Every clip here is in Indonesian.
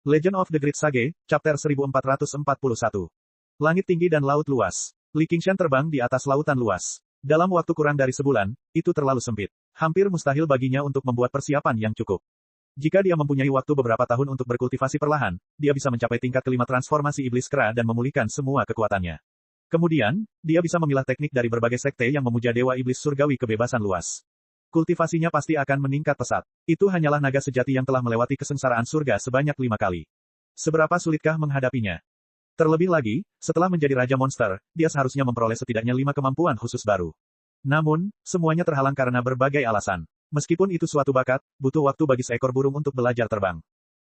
Legend of the Great Sage, Chapter 1441. Langit tinggi dan laut luas. Li Qingshan terbang di atas lautan luas. Dalam waktu kurang dari sebulan, itu terlalu sempit. Hampir mustahil baginya untuk membuat persiapan yang cukup. Jika dia mempunyai waktu beberapa tahun untuk berkultivasi perlahan, dia bisa mencapai tingkat kelima transformasi iblis kera dan memulihkan semua kekuatannya. Kemudian, dia bisa memilah teknik dari berbagai sekte yang memuja dewa iblis surgawi kebebasan luas. Kultivasinya pasti akan meningkat pesat. Itu hanyalah naga sejati yang telah melewati kesengsaraan surga sebanyak 5 kali. Seberapa sulitkah menghadapinya? Terlebih lagi, setelah menjadi Raja Monster, dia seharusnya memperoleh setidaknya 5 kemampuan khusus baru. Namun, semuanya terhalang karena berbagai alasan. Meskipun itu suatu bakat, butuh waktu bagi seekor burung untuk belajar terbang.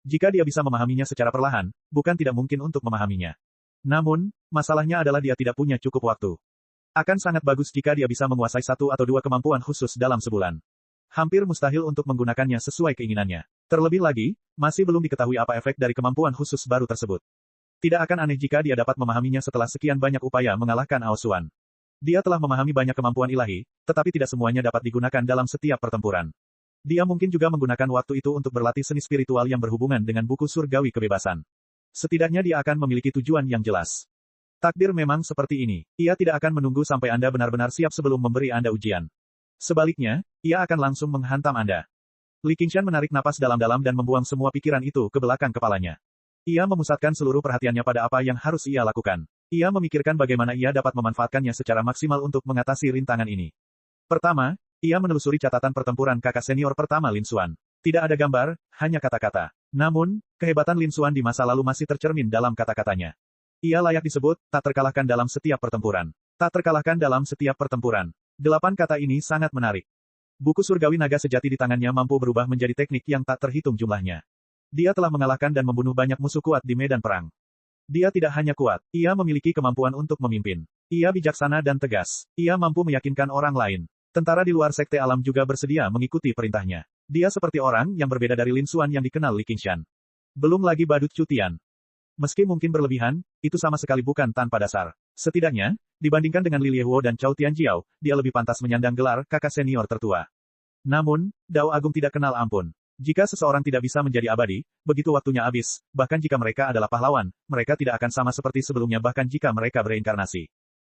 Jika dia bisa memahaminya secara perlahan, bukan tidak mungkin untuk memahaminya. Namun, masalahnya adalah dia tidak punya cukup waktu. Akan sangat bagus jika dia bisa menguasai 1 atau 2 kemampuan khusus dalam sebulan. Hampir mustahil untuk menggunakannya sesuai keinginannya. Terlebih lagi, masih belum diketahui apa efek dari kemampuan khusus baru tersebut. Tidak akan aneh jika dia dapat memahaminya setelah sekian banyak upaya mengalahkan Aosuan. Dia telah memahami banyak kemampuan ilahi, tetapi tidak semuanya dapat digunakan dalam setiap pertempuran. Dia mungkin juga menggunakan waktu itu untuk berlatih seni spiritual yang berhubungan dengan buku surgawi kebebasan. Setidaknya dia akan memiliki tujuan yang jelas. Takdir memang seperti ini. Ia tidak akan menunggu sampai Anda benar-benar siap sebelum memberi Anda ujian. Sebaliknya, ia akan langsung menghantam Anda. Li Qingshan menarik napas dalam-dalam dan membuang semua pikiran itu ke belakang kepalanya. Ia memusatkan seluruh perhatiannya pada apa yang harus ia lakukan. Ia memikirkan bagaimana ia dapat memanfaatkannya secara maksimal untuk mengatasi rintangan ini. Pertama, ia menelusuri catatan pertempuran kakak senior pertama Lin Xuan. Tidak ada gambar, hanya kata-kata. Namun, kehebatan Lin Xuan di masa lalu masih tercermin dalam kata-katanya. Ia layak disebut, tak terkalahkan dalam setiap pertempuran. Tak terkalahkan dalam setiap pertempuran. 8 kata ini sangat menarik. Buku surgawi naga sejati di tangannya mampu berubah menjadi teknik yang tak terhitung jumlahnya. Dia telah mengalahkan dan membunuh banyak musuh kuat di medan perang. Dia tidak hanya kuat, ia memiliki kemampuan untuk memimpin. Ia bijaksana dan tegas. Ia mampu meyakinkan orang lain. Tentara di luar sekte alam juga bersedia mengikuti perintahnya. Dia seperti orang yang berbeda dari Lin Xuan yang dikenal Li Qingshan. Belum lagi badut Cutian. Meski mungkin berlebihan, itu sama sekali bukan tanpa dasar. Setidaknya, dibandingkan dengan Li Liehuo dan Cao Tianjiao, dia lebih pantas menyandang gelar kakak senior tertua. Namun, Dao Agung tidak kenal ampun. Jika seseorang tidak bisa menjadi abadi, begitu waktunya habis, bahkan jika mereka adalah pahlawan, mereka tidak akan sama seperti sebelumnya bahkan jika mereka bereinkarnasi.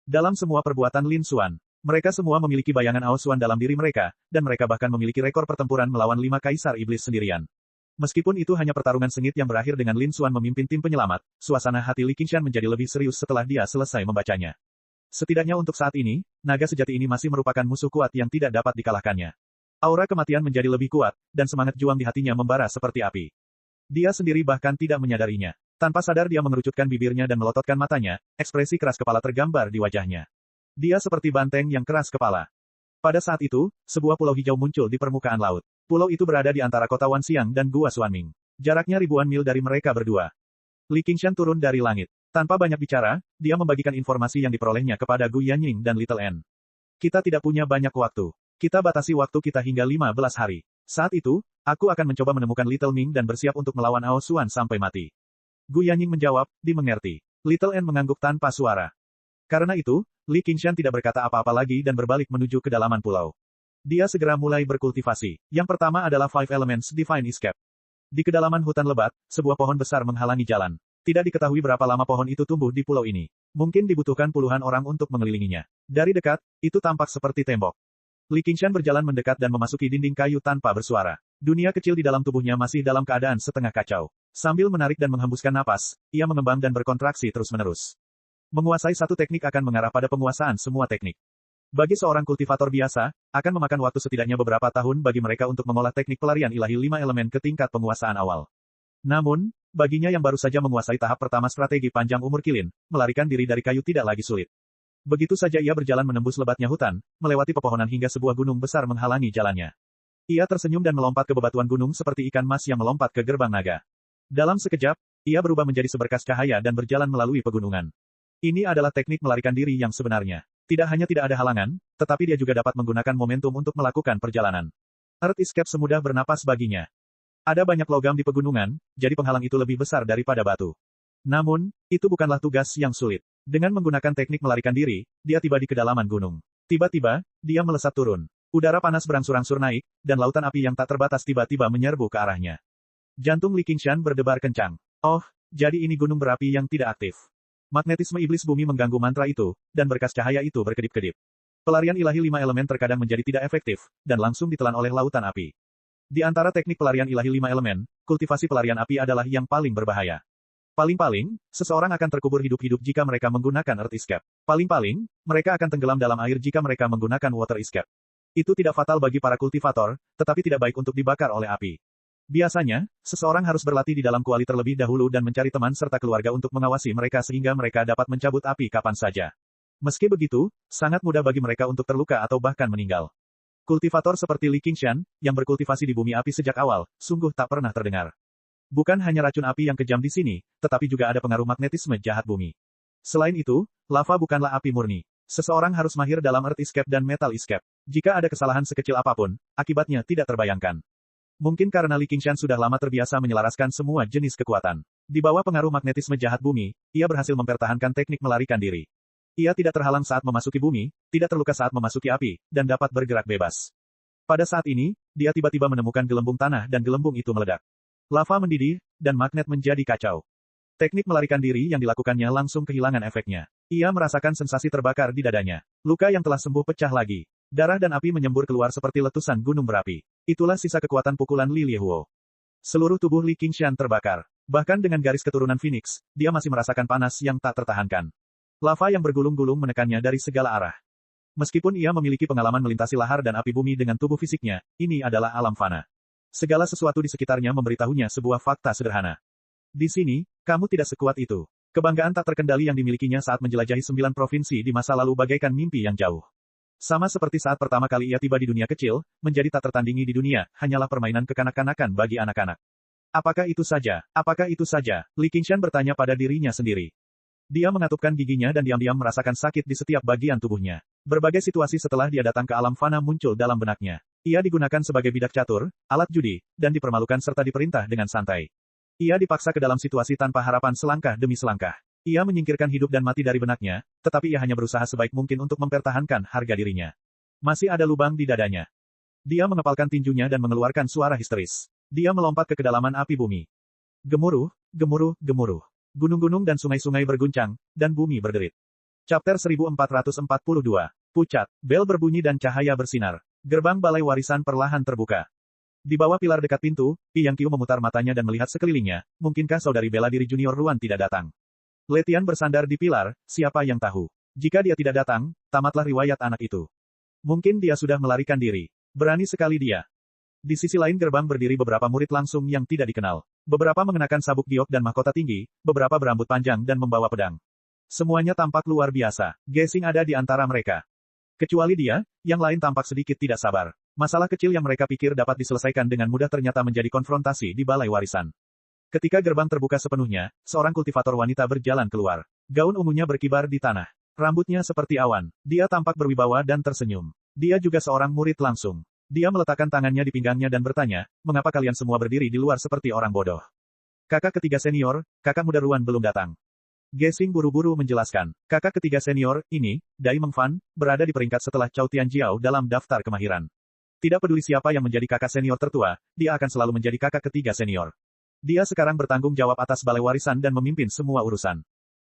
Dalam semua perbuatan Lin Xuan, mereka semua memiliki bayangan Aosuan dalam diri mereka, dan mereka bahkan memiliki rekor pertempuran melawan 5 kaisar iblis sendirian. Meskipun itu hanya pertarungan sengit yang berakhir dengan Lin Xuan memimpin tim penyelamat, suasana hati Li Qingshan menjadi lebih serius setelah dia selesai membacanya. Setidaknya untuk saat ini, naga sejati ini masih merupakan musuh kuat yang tidak dapat dikalahkannya. Aura kematian menjadi lebih kuat, dan semangat juang di hatinya membara seperti api. Dia sendiri bahkan tidak menyadarinya. Tanpa sadar dia mengerucutkan bibirnya dan melototkan matanya, ekspresi keras kepala tergambar di wajahnya. Dia seperti banteng yang keras kepala. Pada saat itu, sebuah pulau hijau muncul di permukaan laut. Pulau itu berada di antara kota Wanxiang dan Gua Xuanming. Jaraknya ribuan mil dari mereka berdua. Li Qingshan turun dari langit. Tanpa banyak bicara, dia membagikan informasi yang diperolehnya kepada Gu Yanying dan Little N. Kita tidak punya banyak waktu. Kita batasi waktu kita hingga 15 hari. Saat itu, aku akan mencoba menemukan Little Ming dan bersiap untuk melawan Aosuan sampai mati. Gu Yanying menjawab, dimengerti. Little N mengangguk tanpa suara. Karena itu, Li Qingshan tidak berkata apa-apa lagi dan berbalik menuju kedalaman pulau. Dia segera mulai berkultivasi. Yang pertama adalah Five Elements Divine Escape. Di kedalaman hutan lebat, sebuah pohon besar menghalangi jalan. Tidak diketahui berapa lama pohon itu tumbuh di pulau ini. Mungkin dibutuhkan puluhan orang untuk mengelilinginya. Dari dekat, itu tampak seperti tembok. Li Qingshan berjalan mendekat dan memasuki dinding kayu tanpa bersuara. Dunia kecil di dalam tubuhnya masih dalam keadaan setengah kacau. Sambil menarik dan menghembuskan napas, ia mengembang dan berkontraksi terus-menerus. Menguasai satu teknik akan mengarah pada penguasaan semua teknik. Bagi seorang kultivator biasa, akan memakan waktu setidaknya beberapa tahun bagi mereka untuk mengolah teknik pelarian ilahi 5 elemen ke tingkat penguasaan awal. Namun, baginya yang baru saja menguasai tahap pertama strategi panjang umur kilin, melarikan diri dari kayu tidak lagi sulit. Begitu saja ia berjalan menembus lebatnya hutan, melewati pepohonan hingga sebuah gunung besar menghalangi jalannya. Ia tersenyum dan melompat ke bebatuan gunung seperti ikan mas yang melompat ke gerbang naga. Dalam sekejap, ia berubah menjadi seberkas cahaya dan berjalan melalui pegunungan. Ini adalah teknik melarikan diri yang sebenarnya. Tidak hanya tidak ada halangan, tetapi dia juga dapat menggunakan momentum untuk melakukan perjalanan. Earth Escape semudah bernapas baginya. Ada banyak logam di pegunungan, jadi penghalang itu lebih besar daripada batu. Namun, itu bukanlah tugas yang sulit. Dengan menggunakan teknik melarikan diri, dia tiba di kedalaman gunung. Tiba-tiba, dia melesat turun. Udara panas berangsur-angsur naik, dan lautan api yang tak terbatas tiba-tiba menyerbu ke arahnya. Jantung Li Qingshan berdebar kencang. Oh, jadi ini gunung berapi yang tidak aktif. Magnetisme iblis bumi mengganggu mantra itu, dan berkas cahaya itu berkedip-kedip. Pelarian ilahi 5 elemen terkadang menjadi tidak efektif, dan langsung ditelan oleh lautan api. Di antara teknik pelarian ilahi 5 elemen, kultivasi pelarian api adalah yang paling berbahaya. Paling-paling, seseorang akan terkubur hidup-hidup jika mereka menggunakan Earth Escape. Paling-paling, mereka akan tenggelam dalam air jika mereka menggunakan Water Escape. Itu tidak fatal bagi para kultivator, tetapi tidak baik untuk dibakar oleh api. Biasanya, seseorang harus berlatih di dalam kuali terlebih dahulu dan mencari teman serta keluarga untuk mengawasi mereka sehingga mereka dapat mencabut api kapan saja. Meski begitu, sangat mudah bagi mereka untuk terluka atau bahkan meninggal. Kultivator seperti Li Qingshan, yang berkultivasi di bumi api sejak awal, sungguh tak pernah terdengar. Bukan hanya racun api yang kejam di sini, tetapi juga ada pengaruh magnetisme jahat bumi. Selain itu, lava bukanlah api murni. Seseorang harus mahir dalam Earth Escape dan Metal Escape. Jika ada kesalahan sekecil apapun, akibatnya tidak terbayangkan. Mungkin karena Li Qingshan sudah lama terbiasa menyelaraskan semua jenis kekuatan. Di bawah pengaruh magnetisme jahat bumi, ia berhasil mempertahankan teknik melarikan diri. Ia tidak terhalang saat memasuki bumi, tidak terluka saat memasuki api, dan dapat bergerak bebas. Pada saat ini, dia tiba-tiba menemukan gelembung tanah dan gelembung itu meledak. Lava mendidih, dan magnet menjadi kacau. Teknik melarikan diri yang dilakukannya langsung kehilangan efeknya. Ia merasakan sensasi terbakar di dadanya. Luka yang telah sembuh pecah lagi. Darah dan api menyembur keluar seperti letusan gunung berapi. Itulah sisa kekuatan pukulan Li Liehuo. Seluruh tubuh Li Qingshan terbakar. Bahkan dengan garis keturunan Phoenix, dia masih merasakan panas yang tak tertahankan. Lava yang bergulung-gulung menekannya dari segala arah. Meskipun ia memiliki pengalaman melintasi lahar dan api bumi dengan tubuh fisiknya, ini adalah alam fana. Segala sesuatu di sekitarnya memberitahunya sebuah fakta sederhana. Di sini, kamu tidak sekuat itu. Kebanggaan tak terkendali yang dimilikinya saat menjelajahi 9 provinsi di masa lalu bagaikan mimpi yang jauh. Sama seperti saat pertama kali ia tiba di dunia kecil, menjadi tak tertandingi di dunia, hanyalah permainan kekanak-kanakan bagi anak-anak. Apakah itu saja? Apakah itu saja? Li Qingshan bertanya pada dirinya sendiri. Dia mengatupkan giginya dan diam-diam merasakan sakit di setiap bagian tubuhnya. Berbagai situasi setelah dia datang ke alam fana muncul dalam benaknya. Ia digunakan sebagai bidak catur, alat judi, dan dipermalukan serta diperintah dengan santai. Ia dipaksa ke dalam situasi tanpa harapan selangkah demi selangkah. Ia menyingkirkan hidup dan mati dari benaknya, tetapi ia hanya berusaha sebaik mungkin untuk mempertahankan harga dirinya. Masih ada lubang di dadanya. Dia mengepalkan tinjunya dan mengeluarkan suara histeris. Dia melompat ke kedalaman api bumi. Gemuruh, gemuruh, gemuruh. Gunung-gunung dan sungai-sungai berguncang, dan bumi berderit. Chapter 1442. Pucat, bel berbunyi dan cahaya bersinar. Gerbang balai warisan perlahan terbuka. Di bawah pilar dekat pintu, Pi Yang Qiu memutar matanya dan melihat sekelilingnya, mungkinkah saudari bela diri junior Ruan tidak datang? Letian bersandar di pilar, siapa yang tahu? Jika dia tidak datang, tamatlah riwayat anak itu. Mungkin dia sudah melarikan diri. Berani sekali dia. Di sisi lain gerbang berdiri beberapa murid langsung yang tidak dikenal. Beberapa mengenakan sabuk giok dan mahkota tinggi, beberapa berambut panjang dan membawa pedang. Semuanya tampak luar biasa. Gesing ada di antara mereka. Kecuali dia, yang lain tampak sedikit tidak sabar. Masalah kecil yang mereka pikir dapat diselesaikan dengan mudah ternyata menjadi konfrontasi di balai warisan. Ketika gerbang terbuka sepenuhnya, seorang kultivator wanita berjalan keluar. Gaun ungunya berkibar di tanah. Rambutnya seperti awan. Dia tampak berwibawa dan tersenyum. Dia juga seorang murid langsung. Dia meletakkan tangannya di pinggangnya dan bertanya, mengapa kalian semua berdiri di luar seperti orang bodoh? Kakak ketiga senior, kakak muda Ruan belum datang. Gesing buru-buru menjelaskan, kakak ketiga senior, ini, Dai Mengfan, berada di peringkat setelah Chao Tianjiao dalam daftar kemahiran. Tidak peduli siapa yang menjadi kakak senior tertua, dia akan selalu menjadi kakak ketiga senior. Dia sekarang bertanggung jawab atas balai warisan dan memimpin semua urusan.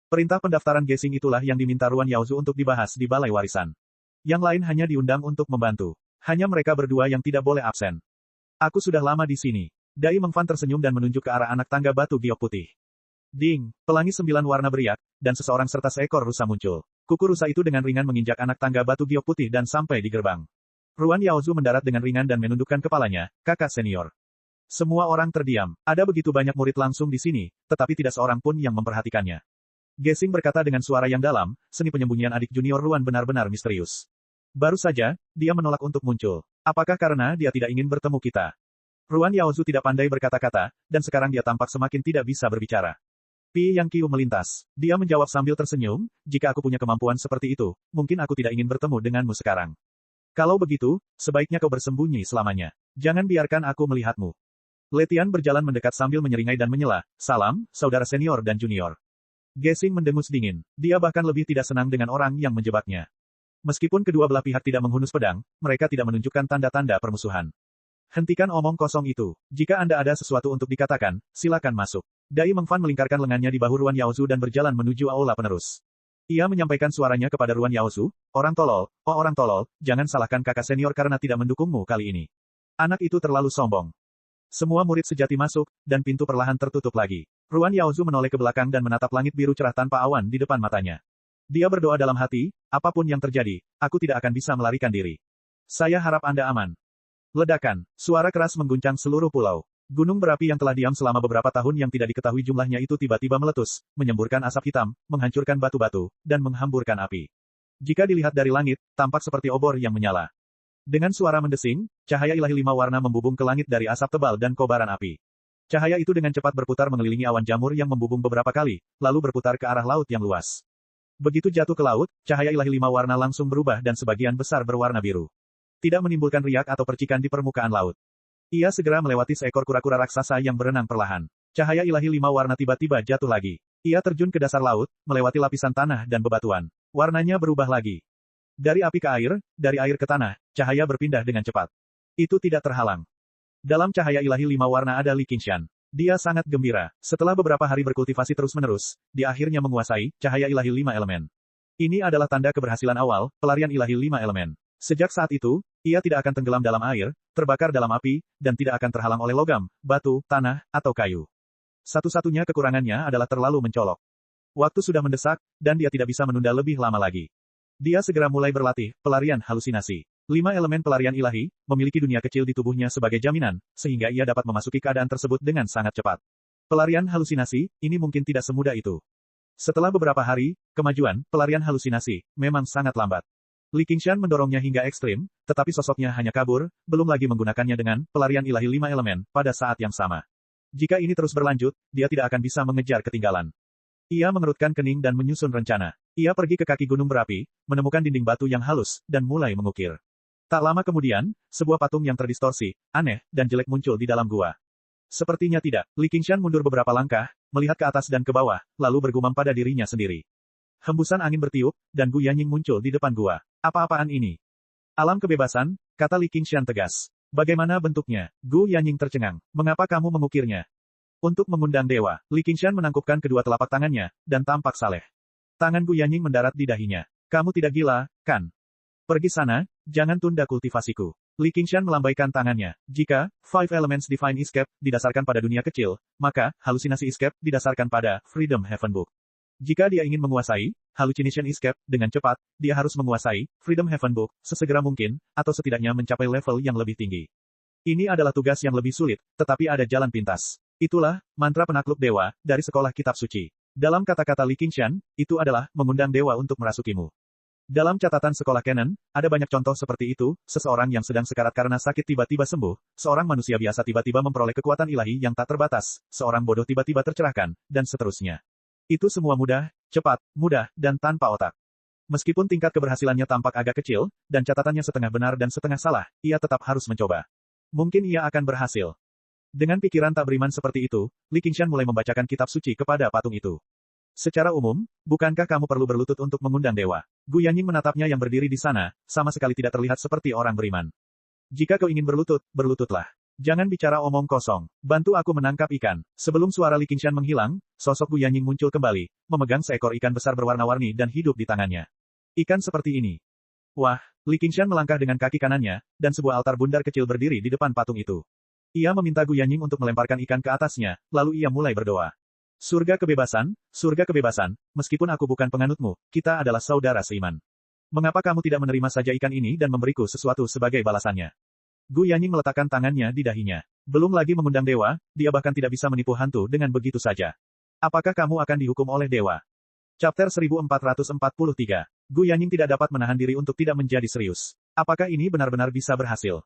Perintah pendaftaran Gesing itulah yang diminta Ruan Yaozu untuk dibahas di balai warisan. Yang lain hanya diundang untuk membantu. Hanya mereka berdua yang tidak boleh absen. Aku sudah lama di sini. Dai Mengfan tersenyum dan menunjuk ke arah anak tangga batu giok putih. Ding, pelangi 9 warna beriak, dan seseorang serta seekor rusa muncul. Kuku rusa itu dengan ringan menginjak anak tangga batu giok putih dan sampai di gerbang. Ruan Yaozu mendarat dengan ringan dan menundukkan kepalanya, kakak senior. Semua orang terdiam. Ada begitu banyak murid langsung di sini, tetapi tidak seorang pun yang memperhatikannya. Gesing berkata dengan suara yang dalam, seni penyembunyian adik junior Ruan benar-benar misterius. Baru saja, dia menolak untuk muncul. Apakah karena dia tidak ingin bertemu kita? Ruan Yaozu tidak pandai berkata-kata, dan sekarang dia tampak semakin tidak bisa berbicara. Pi Yang Qiu melintas. Dia menjawab sambil tersenyum, jika aku punya kemampuan seperti itu, mungkin aku tidak ingin bertemu denganmu sekarang. Kalau begitu, sebaiknya kau bersembunyi selamanya. Jangan biarkan aku melihatmu. Letian berjalan mendekat sambil menyeringai dan menyela, salam, saudara senior dan junior. Gesing mendengus dingin. Dia bahkan lebih tidak senang dengan orang yang menjebaknya. Meskipun kedua belah pihak tidak menghunus pedang, mereka tidak menunjukkan tanda-tanda permusuhan. Hentikan omong kosong itu. Jika Anda ada sesuatu untuk dikatakan, silakan masuk. Dai Mengfan melingkarkan lengannya di bahu Ruan Yaozu dan berjalan menuju aula penerus. Ia menyampaikan suaranya kepada Ruan Yaozu, orang tolol, jangan salahkan kakak senior karena tidak mendukungmu kali ini. Anak itu terlalu sombong. Semua murid sejati masuk, dan pintu perlahan tertutup lagi. Ruan Yaozu menoleh ke belakang dan menatap langit biru cerah tanpa awan di depan matanya. Dia berdoa dalam hati, apapun yang terjadi, aku tidak akan bisa melarikan diri. Saya harap Anda aman. Ledakan, suara keras mengguncang seluruh pulau. Gunung berapi yang telah diam selama beberapa tahun yang tidak diketahui jumlahnya itu tiba-tiba meletus, menyemburkan asap hitam, menghancurkan batu-batu, dan menghamburkan api. Jika dilihat dari langit, tampak seperti obor yang menyala. Dengan suara mendesing, cahaya ilahi 5 warna membubung ke langit dari asap tebal dan kobaran api. Cahaya itu dengan cepat berputar mengelilingi awan jamur yang membubung beberapa kali, lalu berputar ke arah laut yang luas. Begitu jatuh ke laut, cahaya ilahi 5 warna langsung berubah dan sebagian besar berwarna biru. Tidak menimbulkan riak atau percikan di permukaan laut. Ia segera melewati seekor kura-kura raksasa yang berenang perlahan. Cahaya ilahi 5 warna tiba-tiba jatuh lagi. Ia terjun ke dasar laut, melewati lapisan tanah dan bebatuan. Warnanya berubah lagi. Dari api ke air, dari air ke tanah, cahaya berpindah dengan cepat. Itu tidak terhalang. Dalam cahaya ilahi 5 warna ada Li Qingshan. Dia sangat gembira. Setelah beberapa hari berkultivasi terus-menerus, dia akhirnya menguasai cahaya ilahi 5 elemen. Ini adalah tanda keberhasilan awal, pelarian ilahi 5 elemen. Sejak saat itu, ia tidak akan tenggelam dalam air, terbakar dalam api, dan tidak akan terhalang oleh logam, batu, tanah, atau kayu. Satu-satunya kekurangannya adalah terlalu mencolok. Waktu sudah mendesak, dan dia tidak bisa menunda lebih lama lagi. Dia segera mulai berlatih, pelarian halusinasi. 5 elemen pelarian ilahi, memiliki dunia kecil di tubuhnya sebagai jaminan, sehingga ia dapat memasuki keadaan tersebut dengan sangat cepat. Pelarian halusinasi, ini mungkin tidak semudah itu. Setelah beberapa hari, kemajuan, pelarian halusinasi, memang sangat lambat. Li Qingshan mendorongnya hingga ekstrim, tetapi sosoknya hanya kabur, belum lagi menggunakannya dengan pelarian ilahi 5 elemen pada saat yang sama. Jika ini terus berlanjut, dia tidak akan bisa mengejar ketinggalan. Ia mengerutkan kening dan menyusun rencana. Ia pergi ke kaki gunung berapi, menemukan dinding batu yang halus, dan mulai mengukir. Tak lama kemudian, sebuah patung yang terdistorsi, aneh, dan jelek muncul di dalam gua. Sepertinya tidak, Li Qingshan mundur beberapa langkah, melihat ke atas dan ke bawah, lalu bergumam pada dirinya sendiri. Hembusan angin bertiup, dan Gu Yanying muncul di depan gua. Apa-apaan ini? Alam kebebasan, kata Li Qingshan tegas. Bagaimana bentuknya? Gu Yanying tercengang. Mengapa kamu mengukirnya? Untuk mengundang dewa, Li Qingshan menangkupkan kedua telapak tangannya, dan tampak saleh. Tangan Gu Yanying mendarat di dahinya. Kamu tidak gila, kan? Pergi sana, jangan tunda kultivasiku. Li Qingshan melambaikan tangannya. Jika Five Elements Divine Escape didasarkan pada dunia kecil, maka halusinasi escape didasarkan pada Freedom Heaven Book. Jika dia ingin menguasai Hallucination Escape dengan cepat, dia harus menguasai Freedom Heaven Book sesegera mungkin, atau setidaknya mencapai level yang lebih tinggi. Ini adalah tugas yang lebih sulit, tetapi ada jalan pintas. Itulah mantra penakluk dewa dari sekolah kitab suci. Dalam kata-kata Li Qingshan, itu adalah mengundang dewa untuk merasukimu. Dalam catatan sekolah canon, ada banyak contoh seperti itu, seseorang yang sedang sekarat karena sakit tiba-tiba sembuh, seorang manusia biasa tiba-tiba memperoleh kekuatan ilahi yang tak terbatas, seorang bodoh tiba-tiba tercerahkan, dan seterusnya. Itu semua mudah, cepat, mudah, dan tanpa otak. Meskipun tingkat keberhasilannya tampak agak kecil, dan catatannya setengah benar dan setengah salah, ia tetap harus mencoba. Mungkin ia akan berhasil. Dengan pikiran tak beriman seperti itu, Li Qingshan mulai membacakan kitab suci kepada patung itu. Secara umum, bukankah kamu perlu berlutut untuk mengundang dewa? Gu Yanying menatapnya yang berdiri di sana, sama sekali tidak terlihat seperti orang beriman. Jika kau ingin berlutut, berlututlah. Jangan bicara omong kosong. Bantu aku menangkap ikan. Sebelum suara Li Qingshan menghilang, sosok Gu Yanying muncul kembali, memegang seekor ikan besar berwarna-warni dan hidup di tangannya. Ikan seperti ini. Wah, Li Qingshan melangkah dengan kaki kanannya, dan sebuah altar bundar kecil berdiri di depan patung itu. Ia meminta Gu Yanying untuk melemparkan ikan ke atasnya, lalu ia mulai berdoa. Surga kebebasan, meskipun aku bukan penganutmu, kita adalah saudara seiman. Mengapa kamu tidak menerima saja ikan ini dan memberiku sesuatu sebagai balasannya? Gu Yanying meletakkan tangannya di dahinya. Belum lagi mengundang dewa, dia bahkan tidak bisa menipu hantu dengan begitu saja. Apakah kamu akan dihukum oleh dewa? Chapter 1443. Gu Yanying tidak dapat menahan diri untuk tidak menjadi serius. Apakah ini benar-benar bisa berhasil?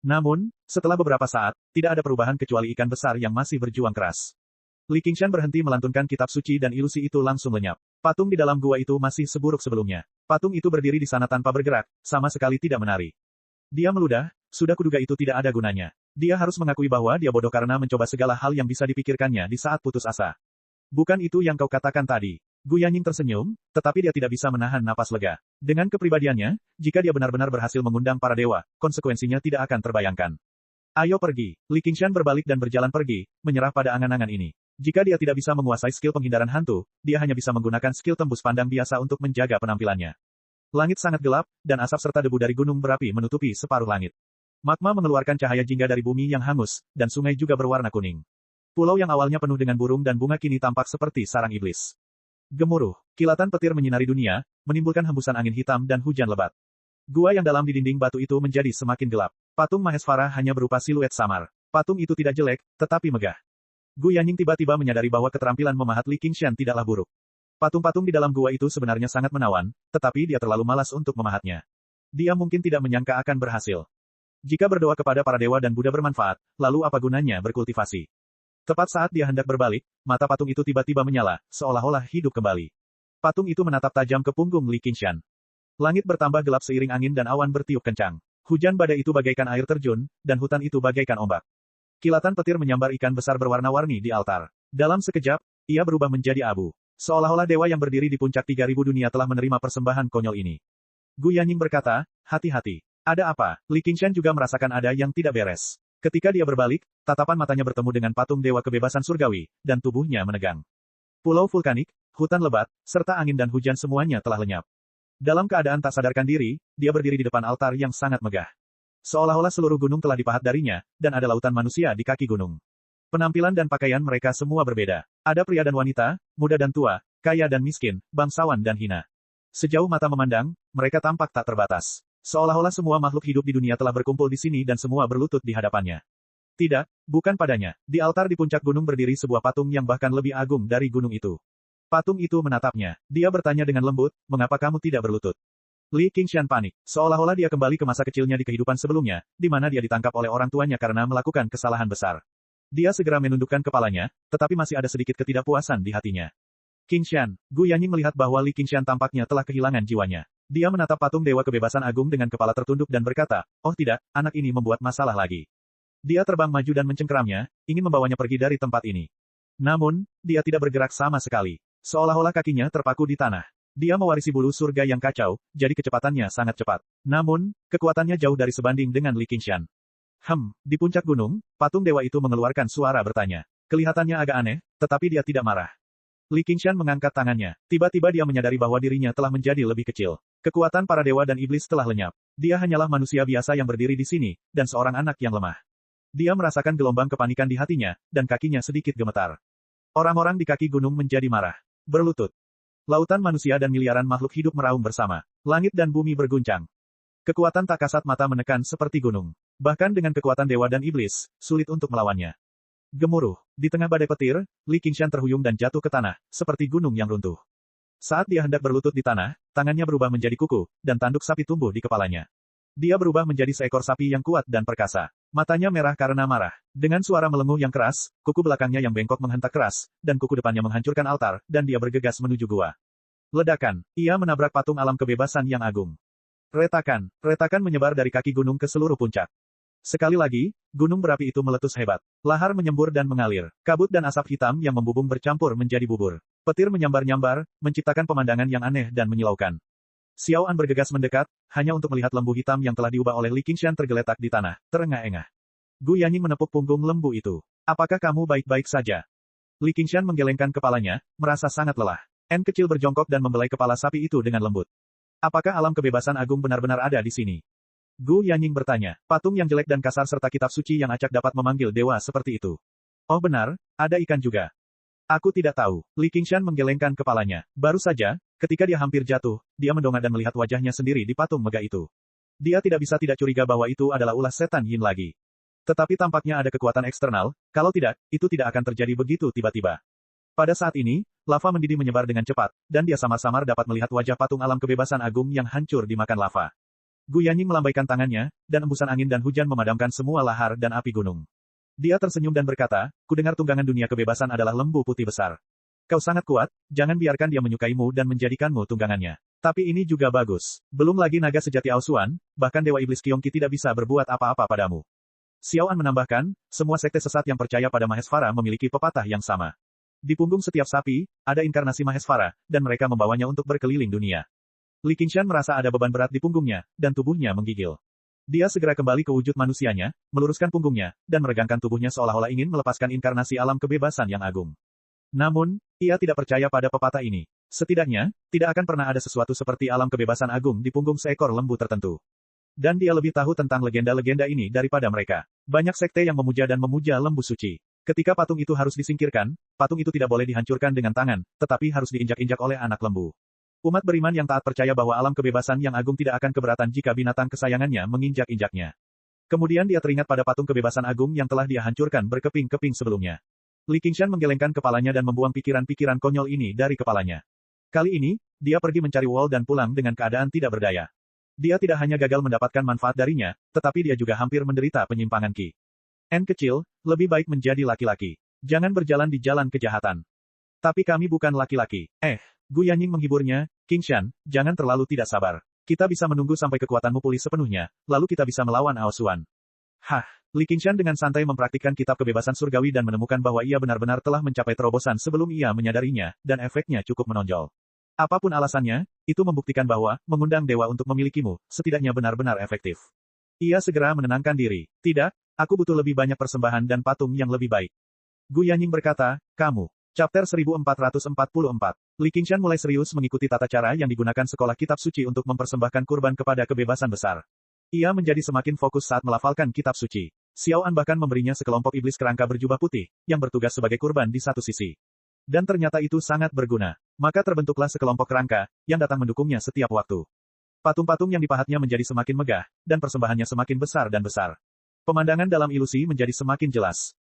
Namun, setelah beberapa saat, tidak ada perubahan kecuali ikan besar yang masih berjuang keras. Li Qingshan berhenti melantunkan kitab suci dan ilusi itu langsung lenyap. Patung di dalam gua itu masih seburuk sebelumnya. Patung itu berdiri di sana tanpa bergerak, sama sekali tidak menari. Dia meludah, sudah kuduga itu tidak ada gunanya. Dia harus mengakui bahwa dia bodoh karena mencoba segala hal yang bisa dipikirkannya di saat putus asa. Bukan itu yang kau katakan tadi. Gu Yanying tersenyum, tetapi dia tidak bisa menahan napas lega. Dengan kepribadiannya, jika dia benar-benar berhasil mengundang para dewa, konsekuensinya tidak akan terbayangkan. Ayo pergi. Li Qingshan berbalik dan berjalan pergi, menyerah pada angan-angan ini. Jika dia tidak bisa menguasai skill penghindaran hantu, dia hanya bisa menggunakan skill tembus pandang biasa untuk menjaga penampilannya. Langit sangat gelap, dan asap serta debu dari gunung berapi menutupi separuh langit. Magma mengeluarkan cahaya jingga dari bumi yang hangus, dan sungai juga berwarna kuning. Pulau yang awalnya penuh dengan burung dan bunga kini tampak seperti sarang iblis. Gemuruh, kilatan petir menyinari dunia, menimbulkan hembusan angin hitam dan hujan lebat. Gua yang dalam di dinding batu itu menjadi semakin gelap. Patung Mahesvara hanya berupa siluet samar. Patung itu tidak jelek, tetapi megah. Gu Yanying tiba-tiba menyadari bahwa keterampilan memahat Li Qingshan tidaklah buruk. Patung-patung di dalam gua itu sebenarnya sangat menawan, tetapi dia terlalu malas untuk memahatnya. Dia mungkin tidak menyangka akan berhasil. Jika berdoa kepada para dewa dan Buddha bermanfaat, lalu apa gunanya berkultivasi? Tepat saat dia hendak berbalik, mata patung itu tiba-tiba menyala, seolah-olah hidup kembali. Patung itu menatap tajam ke punggung Li Qingshan. Langit bertambah gelap seiring angin dan awan bertiup kencang. Hujan badai itu bagaikan air terjun, dan hutan itu bagaikan ombak. Kilatan petir menyambar ikan besar berwarna-warni di altar. Dalam sekejap, ia berubah menjadi abu. Seolah-olah dewa yang berdiri di puncak 3000 dunia telah menerima persembahan konyol ini. Gu Yanying berkata, hati-hati. Ada apa? Li Qingshan juga merasakan ada yang tidak beres. Ketika dia berbalik, tatapan matanya bertemu dengan patung dewa kebebasan surgawi, dan tubuhnya menegang. Pulau vulkanik, hutan lebat, serta angin dan hujan semuanya telah lenyap. Dalam keadaan tak sadarkan diri, dia berdiri di depan altar yang sangat megah. Seolah-olah seluruh gunung telah dipahat darinya, dan ada lautan manusia di kaki gunung. Penampilan dan pakaian mereka semua berbeda. Ada pria dan wanita, muda dan tua, kaya dan miskin, bangsawan dan hina. Sejauh mata memandang, mereka tampak tak terbatas. Seolah-olah semua makhluk hidup di dunia telah berkumpul di sini dan semua berlutut di hadapannya. Tidak, bukan padanya. Di altar di puncak gunung berdiri sebuah patung yang bahkan lebih agung dari gunung itu. Patung itu menatapnya. Dia bertanya dengan lembut, mengapa kamu tidak berlutut? Li Qingshan panik. Seolah-olah dia kembali ke masa kecilnya di kehidupan sebelumnya, di mana dia ditangkap oleh orang tuanya karena melakukan kesalahan besar. Dia segera menundukkan kepalanya, tetapi masih ada sedikit ketidakpuasan di hatinya. Qingshan, Gu Yanying melihat bahwa Li Qingshan tampaknya telah kehilangan jiwanya. Dia menatap patung Dewa Kebebasan Agung dengan kepala tertunduk dan berkata, oh tidak, anak ini membuat masalah lagi. Dia terbang maju dan mencengkeramnya, ingin membawanya pergi dari tempat ini. Namun, dia tidak bergerak sama sekali. Seolah-olah kakinya terpaku di tanah. Dia mewarisi bulu surga yang kacau, jadi kecepatannya sangat cepat. Namun, kekuatannya jauh dari sebanding dengan Li Qingshan. Di puncak gunung, patung dewa itu mengeluarkan suara bertanya. Kelihatannya agak aneh, tetapi dia tidak marah. Li Qingshan mengangkat tangannya. Tiba-tiba dia menyadari bahwa dirinya telah menjadi lebih kecil. Kekuatan para dewa dan iblis telah lenyap. Dia hanyalah manusia biasa yang berdiri di sini, dan seorang anak yang lemah. Dia merasakan gelombang kepanikan di hatinya, dan kakinya sedikit gemetar. Orang-orang di kaki gunung menjadi marah. Berlutut. Lautan manusia dan miliaran makhluk hidup meraung bersama. Langit dan bumi berguncang. Kekuatan tak kasat mata menekan seperti gunung. Bahkan dengan kekuatan dewa dan iblis, sulit untuk melawannya. Gemuruh. Di tengah badai petir, Li Qingshan terhuyung dan jatuh ke tanah, seperti gunung yang runtuh. Saat dia hendak berlutut di tanah, tangannya berubah menjadi kuku, dan tanduk sapi tumbuh di kepalanya. Dia berubah menjadi seekor sapi yang kuat dan perkasa. Matanya merah karena marah. Dengan suara melenguh yang keras, kuku belakangnya yang bengkok menghentak keras, dan kuku depannya menghancurkan altar, dan dia bergegas menuju gua. Ledakan. Ia menabrak patung alam kebebasan yang agung. Retakan. Retakan menyebar dari kaki gunung ke seluruh puncak. Sekali lagi, gunung berapi itu meletus hebat. Lahar menyembur dan mengalir. Kabut dan asap hitam yang membubung bercampur menjadi bubur. Petir menyambar-nyambar, menciptakan pemandangan yang aneh dan menyilaukan. Xiao An bergegas mendekat, hanya untuk melihat lembu hitam yang telah diubah oleh Li Qingshan tergeletak di tanah, terengah-engah. Gu Yanying menepuk punggung lembu itu. Apakah kamu baik-baik saja? Li Qingshan menggelengkan kepalanya, merasa sangat lelah. N kecil berjongkok dan membelai kepala sapi itu dengan lembut. Apakah alam kebebasan agung benar-benar ada di sini? Gu Yanying bertanya. Patung yang jelek dan kasar serta kitab suci yang acak dapat memanggil dewa seperti itu. Oh benar, ada ikan juga. Aku tidak tahu. Li Qingshan menggelengkan kepalanya. Baru saja, ketika dia hampir jatuh, dia mendongak dan melihat wajahnya sendiri di patung megah itu. Dia tidak bisa tidak curiga bahwa itu adalah ulas setan Yin lagi. Tetapi tampaknya ada kekuatan eksternal, kalau tidak, itu tidak akan terjadi begitu tiba-tiba. Pada saat ini, lava mendidih menyebar dengan cepat, dan dia samar-samar dapat melihat wajah patung alam kebebasan agung yang hancur dimakan lava. Gu Yanying melambaikan tangannya, dan embusan angin dan hujan memadamkan semua lahar dan api gunung. Dia tersenyum dan berkata, kudengar tunggangan dunia kebebasan adalah lembu putih besar. Kau sangat kuat, jangan biarkan dia menyukaimu dan menjadikanmu tunggangannya. Tapi ini juga bagus. Belum lagi naga sejati Aosuan, bahkan Dewa Iblis Qiongqi tidak bisa berbuat apa-apa padamu. Xiao An menambahkan, semua sekte sesat yang percaya pada Mahesvara memiliki pepatah yang sama. Di punggung setiap sapi, ada inkarnasi Mahesvara, dan mereka membawanya untuk berkeliling dunia. Li Qingshan merasa ada beban berat di punggungnya, dan tubuhnya menggigil. Dia segera kembali ke wujud manusianya, meluruskan punggungnya, dan meregangkan tubuhnya seolah-olah ingin melepaskan inkarnasi alam kebebasan yang agung. Namun, ia tidak percaya pada pepatah ini. Setidaknya, tidak akan pernah ada sesuatu seperti alam kebebasan agung di punggung seekor lembu tertentu. Dan dia lebih tahu tentang legenda-legenda ini daripada mereka. Banyak sekte yang memuja dan memuja lembu suci. Ketika patung itu harus disingkirkan, patung itu tidak boleh dihancurkan dengan tangan, tetapi harus diinjak-injak oleh anak lembu. Umat beriman yang taat percaya bahwa alam kebebasan yang agung tidak akan keberatan jika binatang kesayangannya menginjak-injaknya. Kemudian dia teringat pada patung kebebasan agung yang telah dia hancurkan berkeping-keping sebelumnya. Li Qingshan menggelengkan kepalanya dan membuang pikiran-pikiran konyol ini dari kepalanya. Kali ini, dia pergi mencari Wall dan pulang dengan keadaan tidak berdaya. Dia tidak hanya gagal mendapatkan manfaat darinya, tetapi dia juga hampir menderita penyimpangan Qi. Kecil, lebih baik menjadi laki-laki. Jangan berjalan di jalan kejahatan. Tapi kami bukan laki-laki. Gu Yanying menghiburnya, Qingshan, jangan terlalu tidak sabar. Kita bisa menunggu sampai kekuatanmu pulih sepenuhnya, lalu kita bisa melawan Aosuan. Li Qingshan dengan santai mempraktikkan kitab kebebasan surgawi dan menemukan bahwa ia benar-benar telah mencapai terobosan sebelum ia menyadarinya, dan efeknya cukup menonjol. Apapun alasannya, itu membuktikan bahwa, mengundang dewa untuk memilikimu, setidaknya benar-benar efektif. Ia segera menenangkan diri. Tidak, aku butuh lebih banyak persembahan dan patung yang lebih baik. Gu Yanying berkata, kamu. Chapter 1444. Li Qingshan mulai serius mengikuti tata cara yang digunakan sekolah kitab suci untuk mempersembahkan kurban kepada kebebasan besar. Ia menjadi semakin fokus saat melafalkan kitab suci. Xiao An bahkan memberinya sekelompok iblis kerangka berjubah putih, yang bertugas sebagai kurban di satu sisi. Dan ternyata itu sangat berguna. Maka terbentuklah sekelompok kerangka, yang datang mendukungnya setiap waktu. Patung-patung yang dipahatnya menjadi semakin megah, dan persembahannya semakin besar dan besar. Pemandangan dalam ilusi menjadi semakin jelas.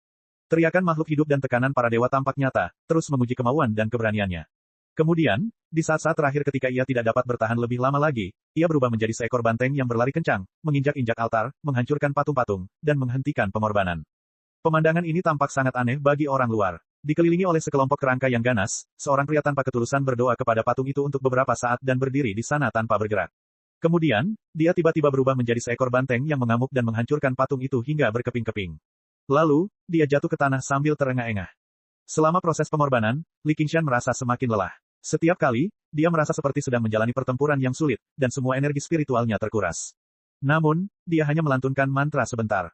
Teriakan makhluk hidup dan tekanan para dewa tampak nyata, terus menguji kemauan dan keberaniannya. Kemudian, di saat-saat terakhir ketika ia tidak dapat bertahan lebih lama lagi, ia berubah menjadi seekor banteng yang berlari kencang, menginjak-injak altar, menghancurkan patung-patung, dan menghentikan pengorbanan. Pemandangan ini tampak sangat aneh bagi orang luar. Dikelilingi oleh sekelompok kerangka yang ganas, seorang pria tanpa ketulusan berdoa kepada patung itu untuk beberapa saat dan berdiri di sana tanpa bergerak. Kemudian, dia tiba-tiba berubah menjadi seekor banteng yang mengamuk dan menghancurkan patung itu hingga berkeping-keping. Lalu, dia jatuh ke tanah sambil terengah-engah. Selama proses pengorbanan, Li Qingshan merasa semakin lelah. Setiap kali, dia merasa seperti sedang menjalani pertempuran yang sulit, dan semua energi spiritualnya terkuras. Namun, dia hanya melantunkan mantra sebentar.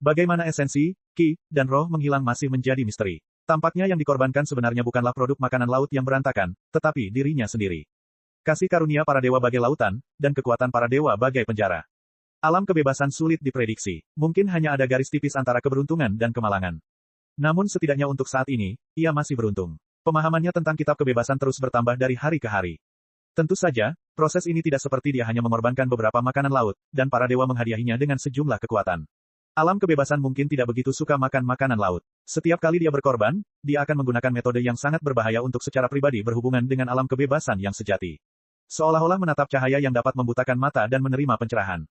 Bagaimana esensi, Qi, dan roh menghilang masih menjadi misteri. Tampaknya yang dikorbankan sebenarnya bukanlah produk makanan laut yang berantakan, tetapi dirinya sendiri. Kasih karunia para dewa bagai lautan, dan kekuatan para dewa bagai penjara. Alam kebebasan sulit diprediksi. Mungkin hanya ada garis tipis antara keberuntungan dan kemalangan. Namun setidaknya untuk saat ini, ia masih beruntung. Pemahamannya tentang kitab kebebasan terus bertambah dari hari ke hari. Tentu saja, proses ini tidak seperti dia hanya mengorbankan beberapa makanan laut, dan para dewa menghadiahinya dengan sejumlah kekuatan. Alam kebebasan mungkin tidak begitu suka makan makanan laut. Setiap kali dia berkorban, dia akan menggunakan metode yang sangat berbahaya untuk secara pribadi berhubungan dengan alam kebebasan yang sejati. Seolah-olah menatap cahaya yang dapat membutakan mata dan menerima pencerahan.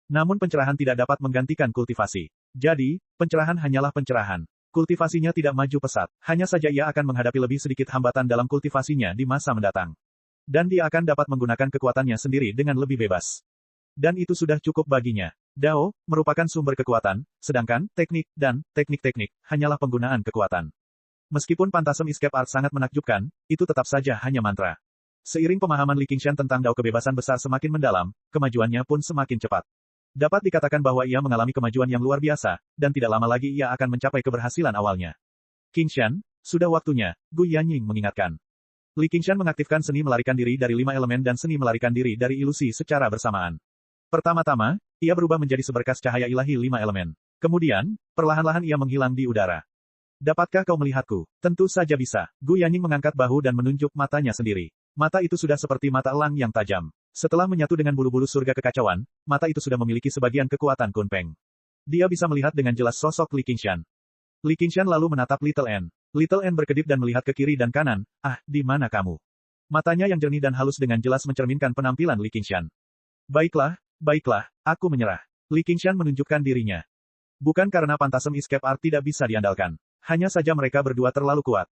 Namun pencerahan tidak dapat menggantikan kultivasi. Jadi, pencerahan hanyalah pencerahan. Kultivasinya tidak maju pesat. Hanya saja ia akan menghadapi lebih sedikit hambatan dalam kultivasinya di masa mendatang. Dan dia akan dapat menggunakan kekuatannya sendiri dengan lebih bebas. Dan itu sudah cukup baginya. Dao, merupakan sumber kekuatan, sedangkan, teknik, dan, teknik-teknik, hanyalah penggunaan kekuatan. Meskipun Phantasm Escape Art sangat menakjubkan, itu tetap saja hanya mantra. Seiring pemahaman Li Qingshan tentang Dao kebebasan besar semakin mendalam, kemajuannya pun semakin cepat. Dapat dikatakan bahwa ia mengalami kemajuan yang luar biasa, dan tidak lama lagi ia akan mencapai keberhasilan awalnya. Qingshan, sudah waktunya, Gu Yanying mengingatkan. Li Qingshan mengaktifkan seni melarikan diri dari 5 elemen dan seni melarikan diri dari ilusi secara bersamaan. Pertama-tama, ia berubah menjadi seberkas cahaya ilahi 5 elemen. Kemudian, perlahan-lahan ia menghilang di udara. Dapatkah kau melihatku? Tentu saja bisa. Gu Yanying mengangkat bahu dan menunjuk matanya sendiri. Mata itu sudah seperti mata elang yang tajam. Setelah menyatu dengan bulu-bulu surga kekacauan, mata itu sudah memiliki sebagian kekuatan Kunpeng. Dia bisa melihat dengan jelas sosok Li Qingshan. Li Qingshan lalu menatap Little N. Little N berkedip dan melihat ke kiri dan kanan. Di mana kamu? Matanya yang jernih dan halus dengan jelas mencerminkan penampilan Li Qingshan. Baiklah, aku menyerah. Li Qingshan menunjukkan dirinya. Bukan karena Phantasm Escape Art tidak bisa diandalkan. Hanya saja mereka berdua terlalu kuat.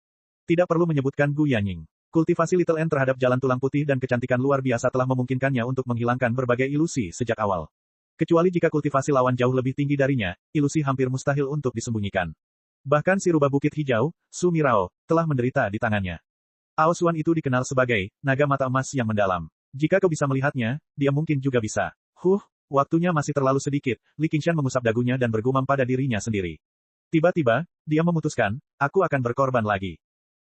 Tidak perlu menyebutkan Gu Yanying. Kultivasi Little N terhadap jalan tulang putih dan kecantikan luar biasa telah memungkinkannya untuk menghilangkan berbagai ilusi sejak awal. Kecuali jika kultivasi lawan jauh lebih tinggi darinya, ilusi hampir mustahil untuk disembunyikan. Bahkan si rubah bukit hijau, Su Mirao, telah menderita di tangannya. Aosuan itu dikenal sebagai naga mata emas yang mendalam. Jika kau bisa melihatnya, dia mungkin juga bisa. Waktunya masih terlalu sedikit, Li Qingshan mengusap dagunya dan bergumam pada dirinya sendiri. Tiba-tiba, dia memutuskan, aku akan berkorban lagi.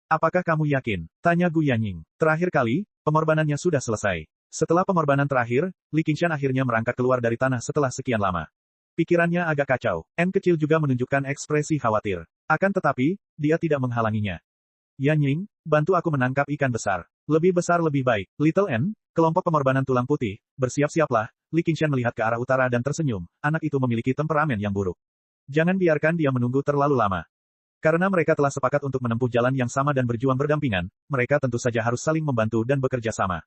Apakah kamu yakin? Tanya Gu Yanying. Terakhir kali, pengorbanannya sudah selesai. Setelah pengorbanan terakhir, Li Qingshan akhirnya merangkak keluar dari tanah setelah sekian lama. Pikirannya agak kacau. N kecil juga menunjukkan ekspresi khawatir. Akan tetapi, dia tidak menghalanginya. Yanying, bantu aku menangkap ikan besar. Lebih besar lebih baik. Little N, kelompok pengorbanan tulang putih, bersiap-siaplah. Li Qingshan melihat ke arah utara dan tersenyum. Anak itu memiliki temperamen yang buruk. Jangan biarkan dia menunggu terlalu lama. Karena mereka telah sepakat untuk menempuh jalan yang sama dan berjuang berdampingan, mereka tentu saja harus saling membantu dan bekerja sama.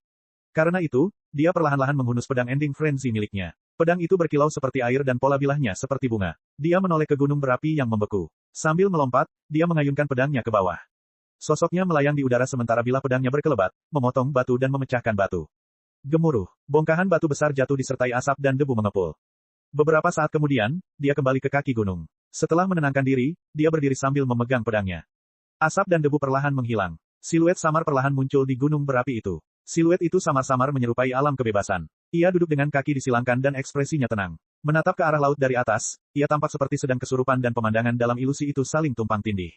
Karena itu, dia perlahan-lahan menghunus pedang Ending Frenzy miliknya. Pedang itu berkilau seperti air dan pola bilahnya seperti bunga. Dia menoleh ke gunung berapi yang membeku. Sambil melompat, dia mengayunkan pedangnya ke bawah. Sosoknya melayang di udara sementara bilah pedangnya berkelebat, memotong batu dan memecahkan batu. Gemuruh, bongkahan batu besar jatuh disertai asap dan debu mengepul. Beberapa saat kemudian, dia kembali ke kaki gunung. Setelah menenangkan diri, dia berdiri sambil memegang pedangnya. Asap dan debu perlahan menghilang. Siluet samar perlahan muncul di gunung berapi itu. Siluet itu samar-samar menyerupai alam kebebasan. Ia duduk dengan kaki disilangkan dan ekspresinya tenang. Menatap ke arah laut dari atas, ia tampak seperti sedang kesurupan dan pemandangan dalam ilusi itu saling tumpang tindih.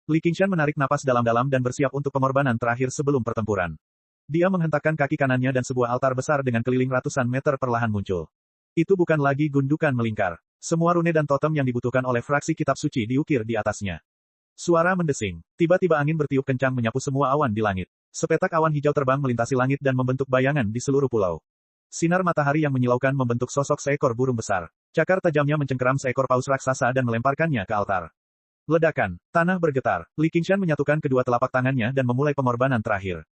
Li Qingshan menarik napas dalam-dalam dan bersiap untuk pengorbanan terakhir sebelum pertempuran. Dia menghentakkan kaki kanannya dan sebuah altar besar dengan keliling ratusan meter perlahan muncul. Itu bukan lagi gundukan melingkar. Semua rune dan totem yang dibutuhkan oleh fraksi kitab suci diukir di atasnya. Suara mendesing. Tiba-tiba angin bertiup kencang menyapu semua awan di langit. Sepetak awan hijau terbang melintasi langit dan membentuk bayangan di seluruh pulau. Sinar matahari yang menyilaukan membentuk sosok seekor burung besar. Cakar tajamnya mencengkeram seekor paus raksasa dan melemparkannya ke altar. Ledakan. Tanah bergetar. Li Qingshan menyatukan kedua telapak tangannya dan memulai pengorbanan terakhir.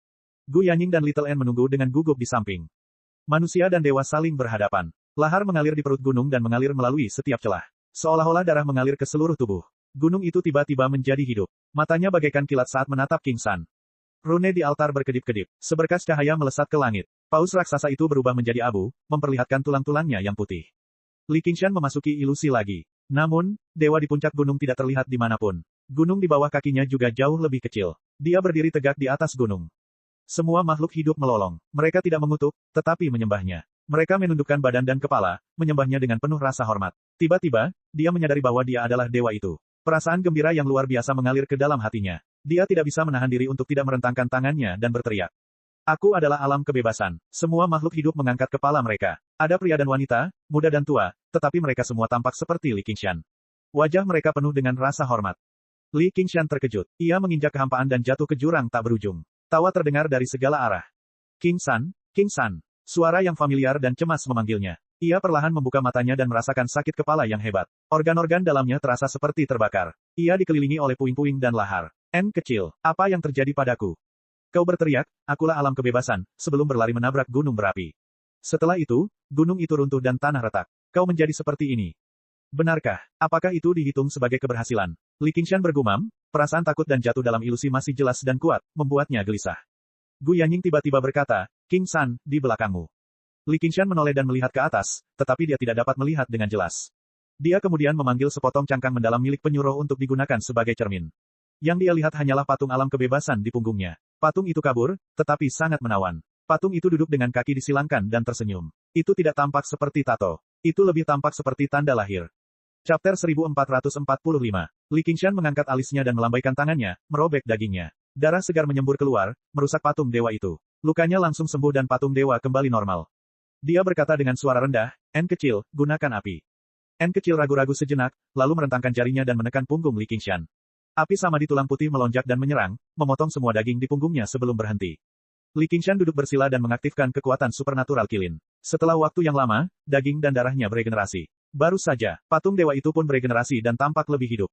Gu Yanying dan Little N menunggu dengan gugup di samping. Manusia dan dewa saling berhadapan. Lahar mengalir di perut gunung dan mengalir melalui setiap celah. Seolah-olah darah mengalir ke seluruh tubuh. Gunung itu tiba-tiba menjadi hidup. Matanya bagaikan kilat saat menatap King San. Rune di altar berkedip-kedip. Seberkas cahaya melesat ke langit. Paus raksasa itu berubah menjadi abu, memperlihatkan tulang-tulangnya yang putih. Li Qingshan memasuki ilusi lagi. Namun, dewa di puncak gunung tidak terlihat dimanapun. Gunung di bawah kakinya juga jauh lebih kecil. Dia berdiri tegak di atas gunung. Semua makhluk hidup melolong. Mereka tidak mengutuk, tetapi menyembahnya. Mereka menundukkan badan dan kepala, menyembahnya dengan penuh rasa hormat. Tiba-tiba, dia menyadari bahwa dia adalah dewa itu. Perasaan gembira yang luar biasa mengalir ke dalam hatinya. Dia tidak bisa menahan diri untuk tidak merentangkan tangannya dan berteriak. Aku adalah alam kebebasan. Semua makhluk hidup mengangkat kepala mereka. Ada pria dan wanita, muda dan tua, tetapi mereka semua tampak seperti Li Qingshan. Wajah mereka penuh dengan rasa hormat. Li Qingshan terkejut. Ia menginjak kehampaan dan jatuh ke jurang tak berujung. Tawa terdengar dari segala arah. King San, King San. Suara yang familiar dan cemas memanggilnya. Ia perlahan membuka matanya dan merasakan sakit kepala yang hebat. Organ-organ dalamnya terasa seperti terbakar. Ia dikelilingi oleh puing-puing dan lahar. N kecil, apa yang terjadi padaku? Kau berteriak, akulah alam kebebasan, sebelum berlari menabrak gunung berapi. Setelah itu, gunung itu runtuh dan tanah retak. Kau menjadi seperti ini. Benarkah? Apakah itu dihitung sebagai keberhasilan? Li Qingshan bergumam, perasaan takut dan jatuh dalam ilusi masih jelas dan kuat, membuatnya gelisah. Gu Yanying tiba-tiba berkata, King San, di belakangmu. Li Qingshan menoleh dan melihat ke atas, tetapi dia tidak dapat melihat dengan jelas. Dia kemudian memanggil sepotong cangkang mendalam milik penyuruh untuk digunakan sebagai cermin. Yang dia lihat hanyalah patung alam kebebasan di punggungnya. Patung itu kabur, tetapi sangat menawan. Patung itu duduk dengan kaki disilangkan dan tersenyum. Itu tidak tampak seperti tato. Itu lebih tampak seperti tanda lahir. Chapter 1445. Li Qingshan mengangkat alisnya dan melambaikan tangannya, merobek dagingnya. Darah segar menyembur keluar, merusak patung dewa itu. Lukanya langsung sembuh dan patung dewa kembali normal. Dia berkata dengan suara rendah, N kecil, gunakan api. N kecil ragu-ragu sejenak, lalu merentangkan jarinya dan menekan punggung Li Qingshan. Api sama di tulang putih melonjak dan menyerang, memotong semua daging di punggungnya sebelum berhenti. Li Qingshan duduk bersila dan mengaktifkan kekuatan supernatural kilin. Setelah waktu yang lama, daging dan darahnya beregenerasi. Baru saja, patung dewa itu pun beregenerasi dan tampak lebih hidup.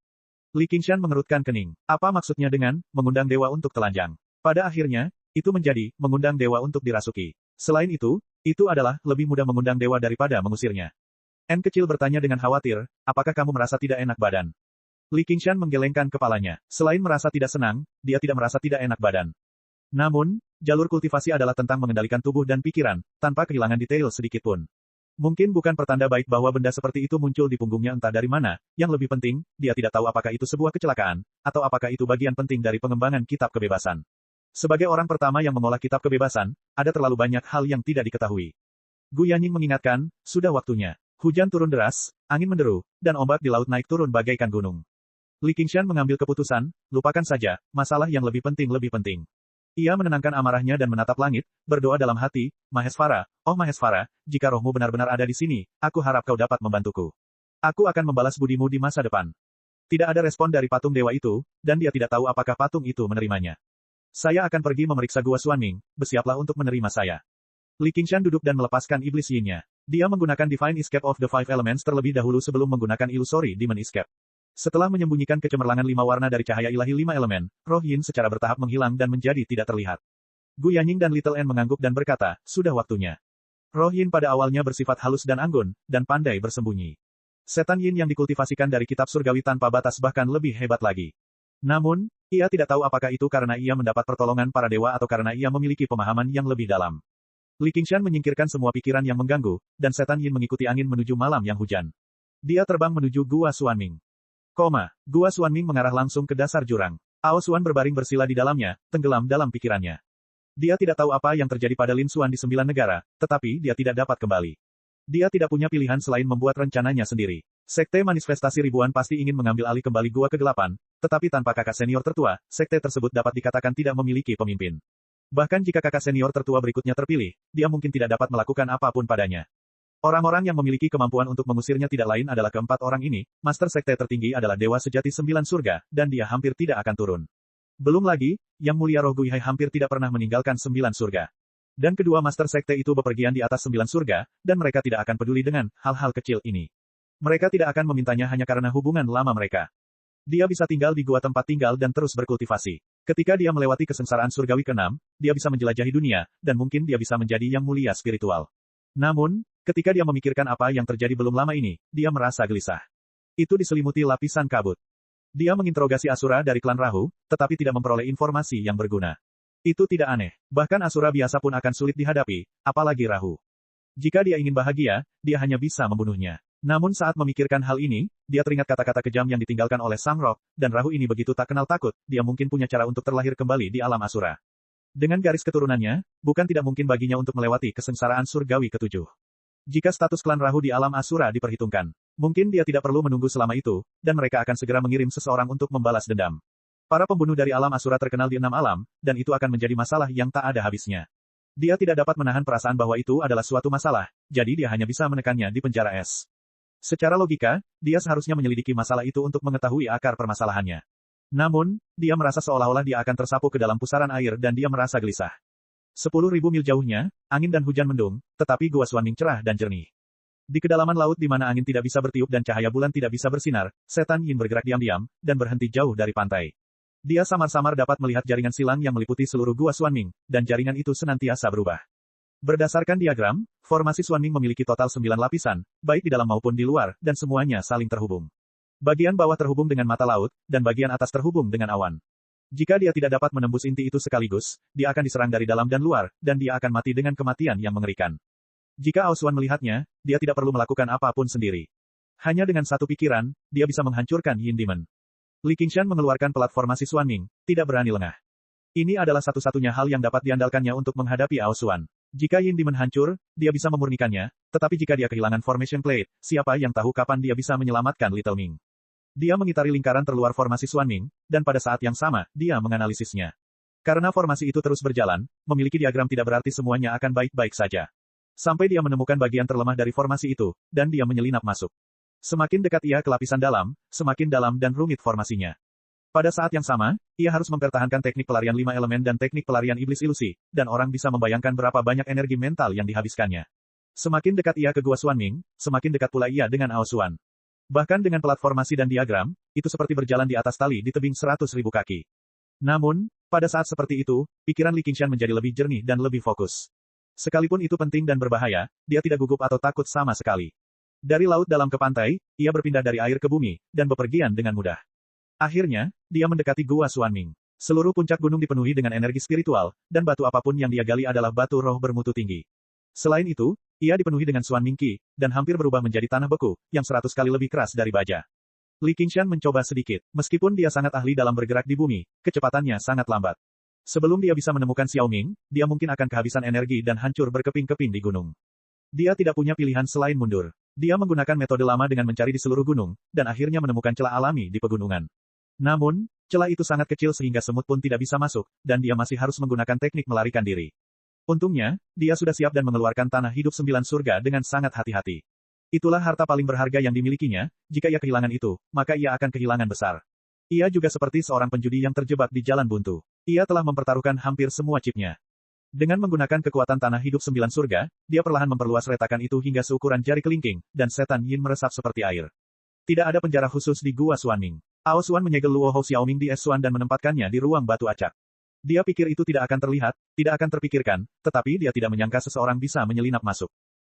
Li Qingshan mengerutkan kening. Apa maksudnya dengan mengundang dewa untuk telanjang? Pada akhirnya, itu menjadi mengundang dewa untuk dirasuki. Selain itu adalah lebih mudah mengundang dewa daripada mengusirnya. N kecil bertanya dengan khawatir, apakah kamu merasa tidak enak badan? Li Qingshan menggelengkan kepalanya. Selain merasa tidak senang, dia tidak merasa tidak enak badan. Namun, jalur kultivasi adalah tentang mengendalikan tubuh dan pikiran, tanpa kehilangan detail sedikitpun. Mungkin bukan pertanda baik bahwa benda seperti itu muncul di punggungnya entah dari mana, yang lebih penting, dia tidak tahu apakah itu sebuah kecelakaan, atau apakah itu bagian penting dari pengembangan kitab kebebasan. Sebagai orang pertama yang mengolah kitab kebebasan, ada terlalu banyak hal yang tidak diketahui. Gu Yanying mengingatkan, sudah waktunya. Hujan turun deras, angin menderu, dan ombak di laut naik turun bagaikan gunung. Li Qingshan mengambil keputusan, lupakan saja, masalah yang lebih penting lebih penting. Ia menenangkan amarahnya dan menatap langit, berdoa dalam hati, Mahesvara, oh Mahesvara, jika rohmu benar-benar ada di sini, aku harap kau dapat membantuku. Aku akan membalas budimu di masa depan. Tidak ada respon dari patung dewa itu, dan dia tidak tahu apakah patung itu menerimanya. Saya akan pergi memeriksa Gua Xuanming, bersiaplah untuk menerima saya. Li Qingshan duduk dan melepaskan iblis yin-nya. Dia menggunakan Divine Escape of the Five Elements terlebih dahulu sebelum menggunakan Illusory Demon Escape. Setelah menyembunyikan kecemerlangan 5 warna dari cahaya ilahi 5 elemen, roh yin secara bertahap menghilang dan menjadi tidak terlihat. Gu Yanying dan Little N mengangguk dan berkata, sudah waktunya. Roh yin pada awalnya bersifat halus dan anggun, dan pandai bersembunyi. Setan yin yang dikultivasikan dari kitab surgawi tanpa batas bahkan lebih hebat lagi. Namun, ia tidak tahu apakah itu karena ia mendapat pertolongan para dewa atau karena ia memiliki pemahaman yang lebih dalam. Li Qingshan menyingkirkan semua pikiran yang mengganggu, dan setan yin mengikuti angin menuju malam yang hujan. Dia terbang menuju Gua Xuanming. Gua Xuanming mengarah langsung ke dasar jurang. Ao Xuan berbaring bersila di dalamnya, tenggelam dalam pikirannya. Dia tidak tahu apa yang terjadi pada Lin Xuan di 9 negara, tetapi dia tidak dapat kembali. Dia tidak punya pilihan selain membuat rencananya sendiri. Sekte manifestasi ribuan pasti ingin mengambil alih kembali Gua Kegelapan, tetapi tanpa kakak senior tertua, sekte tersebut dapat dikatakan tidak memiliki pemimpin. Bahkan jika kakak senior tertua berikutnya terpilih, dia mungkin tidak dapat melakukan apapun padanya. Orang-orang yang memiliki kemampuan untuk mengusirnya tidak lain adalah keempat orang ini, master sekte tertinggi adalah dewa sejati 9 surga, dan dia hampir tidak akan turun. Belum lagi, Yang Mulia Roh Guihai hampir tidak pernah meninggalkan 9 surga. Dan kedua master sekte itu bepergian di atas 9 surga, dan mereka tidak akan peduli dengan hal-hal kecil ini. Mereka tidak akan memintanya hanya karena hubungan lama mereka. Dia bisa tinggal di gua tempat tinggal dan terus berkultivasi. Ketika dia melewati kesengsaraan surgawi ke-6, dia bisa menjelajahi dunia, dan mungkin dia bisa menjadi yang mulia spiritual. Namun, ketika dia memikirkan apa yang terjadi belum lama ini, dia merasa gelisah. Itu diselimuti lapisan kabut. Dia menginterogasi Asura dari klan Rahu, tetapi tidak memperoleh informasi yang berguna. Itu tidak aneh. Bahkan Asura biasa pun akan sulit dihadapi, apalagi Rahu. Jika dia ingin bahagia, dia hanya bisa membunuhnya. Namun saat memikirkan hal ini, dia teringat kata-kata kejam yang ditinggalkan oleh Sang Rock, dan Rahu ini begitu tak kenal takut, dia mungkin punya cara untuk terlahir kembali di alam Asura. Dengan garis keturunannya, bukan tidak mungkin baginya untuk melewati kesengsaraan surgawi ke-7. Jika status klan Rahu di alam Asura diperhitungkan, mungkin dia tidak perlu menunggu selama itu, dan mereka akan segera mengirim seseorang untuk membalas dendam. Para pembunuh dari alam Asura terkenal di 6 alam, dan itu akan menjadi masalah yang tak ada habisnya. Dia tidak dapat menahan perasaan bahwa itu adalah suatu masalah, jadi dia hanya bisa menekannya di penjara es. Secara logika, dia seharusnya menyelidiki masalah itu untuk mengetahui akar permasalahannya. Namun, dia merasa seolah-olah dia akan tersapu ke dalam pusaran air dan dia merasa gelisah. 10.000 mil jauhnya, angin dan hujan mendung, tetapi Gua Xuanming cerah dan jernih. Di kedalaman laut di mana angin tidak bisa bertiup dan cahaya bulan tidak bisa bersinar, setan yin bergerak diam-diam, dan berhenti jauh dari pantai. Dia samar-samar dapat melihat jaringan silang yang meliputi seluruh Gua Xuanming, dan jaringan itu senantiasa berubah. Berdasarkan diagram, formasi Xuanming memiliki total 9 lapisan, baik di dalam maupun di luar, dan semuanya saling terhubung. Bagian bawah terhubung dengan mata laut, dan bagian atas terhubung dengan awan. Jika dia tidak dapat menembus inti itu sekaligus, dia akan diserang dari dalam dan luar, dan dia akan mati dengan kematian yang mengerikan. Jika Ao Xuan melihatnya, dia tidak perlu melakukan apapun sendiri. Hanya dengan satu pikiran, dia bisa menghancurkan Yin Demon. Li Qingshan mengeluarkan pelat formasi Xuanming, tidak berani lengah. Ini adalah satu-satunya hal yang dapat diandalkannya untuk menghadapi Ao Xuan. Jika Yin Demon hancur, dia bisa memurnikannya, tetapi jika dia kehilangan Formation Plate, siapa yang tahu kapan dia bisa menyelamatkan Little Ming. Dia mengitari lingkaran terluar formasi Xuanming, dan pada saat yang sama, dia menganalisisnya. Karena formasi itu terus berjalan, memiliki diagram tidak berarti semuanya akan baik-baik saja. Sampai dia menemukan bagian terlemah dari formasi itu, dan dia menyelinap masuk. Semakin dekat ia ke lapisan dalam, semakin dalam dan rumit formasinya. Pada saat yang sama, ia harus mempertahankan teknik pelarian 5 elemen dan teknik pelarian iblis ilusi, dan orang bisa membayangkan berapa banyak energi mental yang dihabiskannya. Semakin dekat ia ke Gua Xuanming, semakin dekat pula ia dengan Ao Xuan. Bahkan dengan pelat formasi dan diagram, itu seperti berjalan di atas tali di tebing 100.000 kaki. Namun, pada saat seperti itu, pikiran Li Qingshan menjadi lebih jernih dan lebih fokus. Sekalipun itu penting dan berbahaya, dia tidak gugup atau takut sama sekali. Dari laut dalam ke pantai, ia berpindah dari air ke bumi, dan bepergian dengan mudah. Akhirnya, dia mendekati Gua Xuanming. Seluruh puncak gunung dipenuhi dengan energi spiritual, dan batu apapun yang dia gali adalah batu roh bermutu tinggi. Selain itu, ia dipenuhi dengan Xuanming Qi, dan hampir berubah menjadi tanah beku, yang 100 kali lebih keras dari baja. Li Qingshan mencoba sedikit. Meskipun dia sangat ahli dalam bergerak di bumi, kecepatannya sangat lambat. Sebelum dia bisa menemukan Xiaoming, dia mungkin akan kehabisan energi dan hancur berkeping-keping di gunung. Dia tidak punya pilihan selain mundur. Dia menggunakan metode lama dengan mencari di seluruh gunung, dan akhirnya menemukan celah alami di pegunungan. Namun, celah itu sangat kecil sehingga semut pun tidak bisa masuk, dan dia masih harus menggunakan teknik melarikan diri. Untungnya, dia sudah siap dan mengeluarkan tanah hidup 9 surga dengan sangat hati-hati. Itulah harta paling berharga yang dimilikinya, jika ia kehilangan itu, maka ia akan kehilangan besar. Ia juga seperti seorang penjudi yang terjebak di jalan buntu. Ia telah mempertaruhkan hampir semua chipnya. Dengan menggunakan kekuatan tanah hidup 9 surga, dia perlahan memperluas retakan itu hingga seukuran jari kelingking, dan setan Yin meresap seperti air. Tidak ada penjara khusus di Gua Xuanming. Ao Xuan menyegel Luo Hou Xiaoming di es Xuan dan menempatkannya di ruang batu acak. Dia pikir itu tidak akan terlihat, tidak akan terpikirkan, tetapi dia tidak menyangka seseorang bisa menyelinap masuk.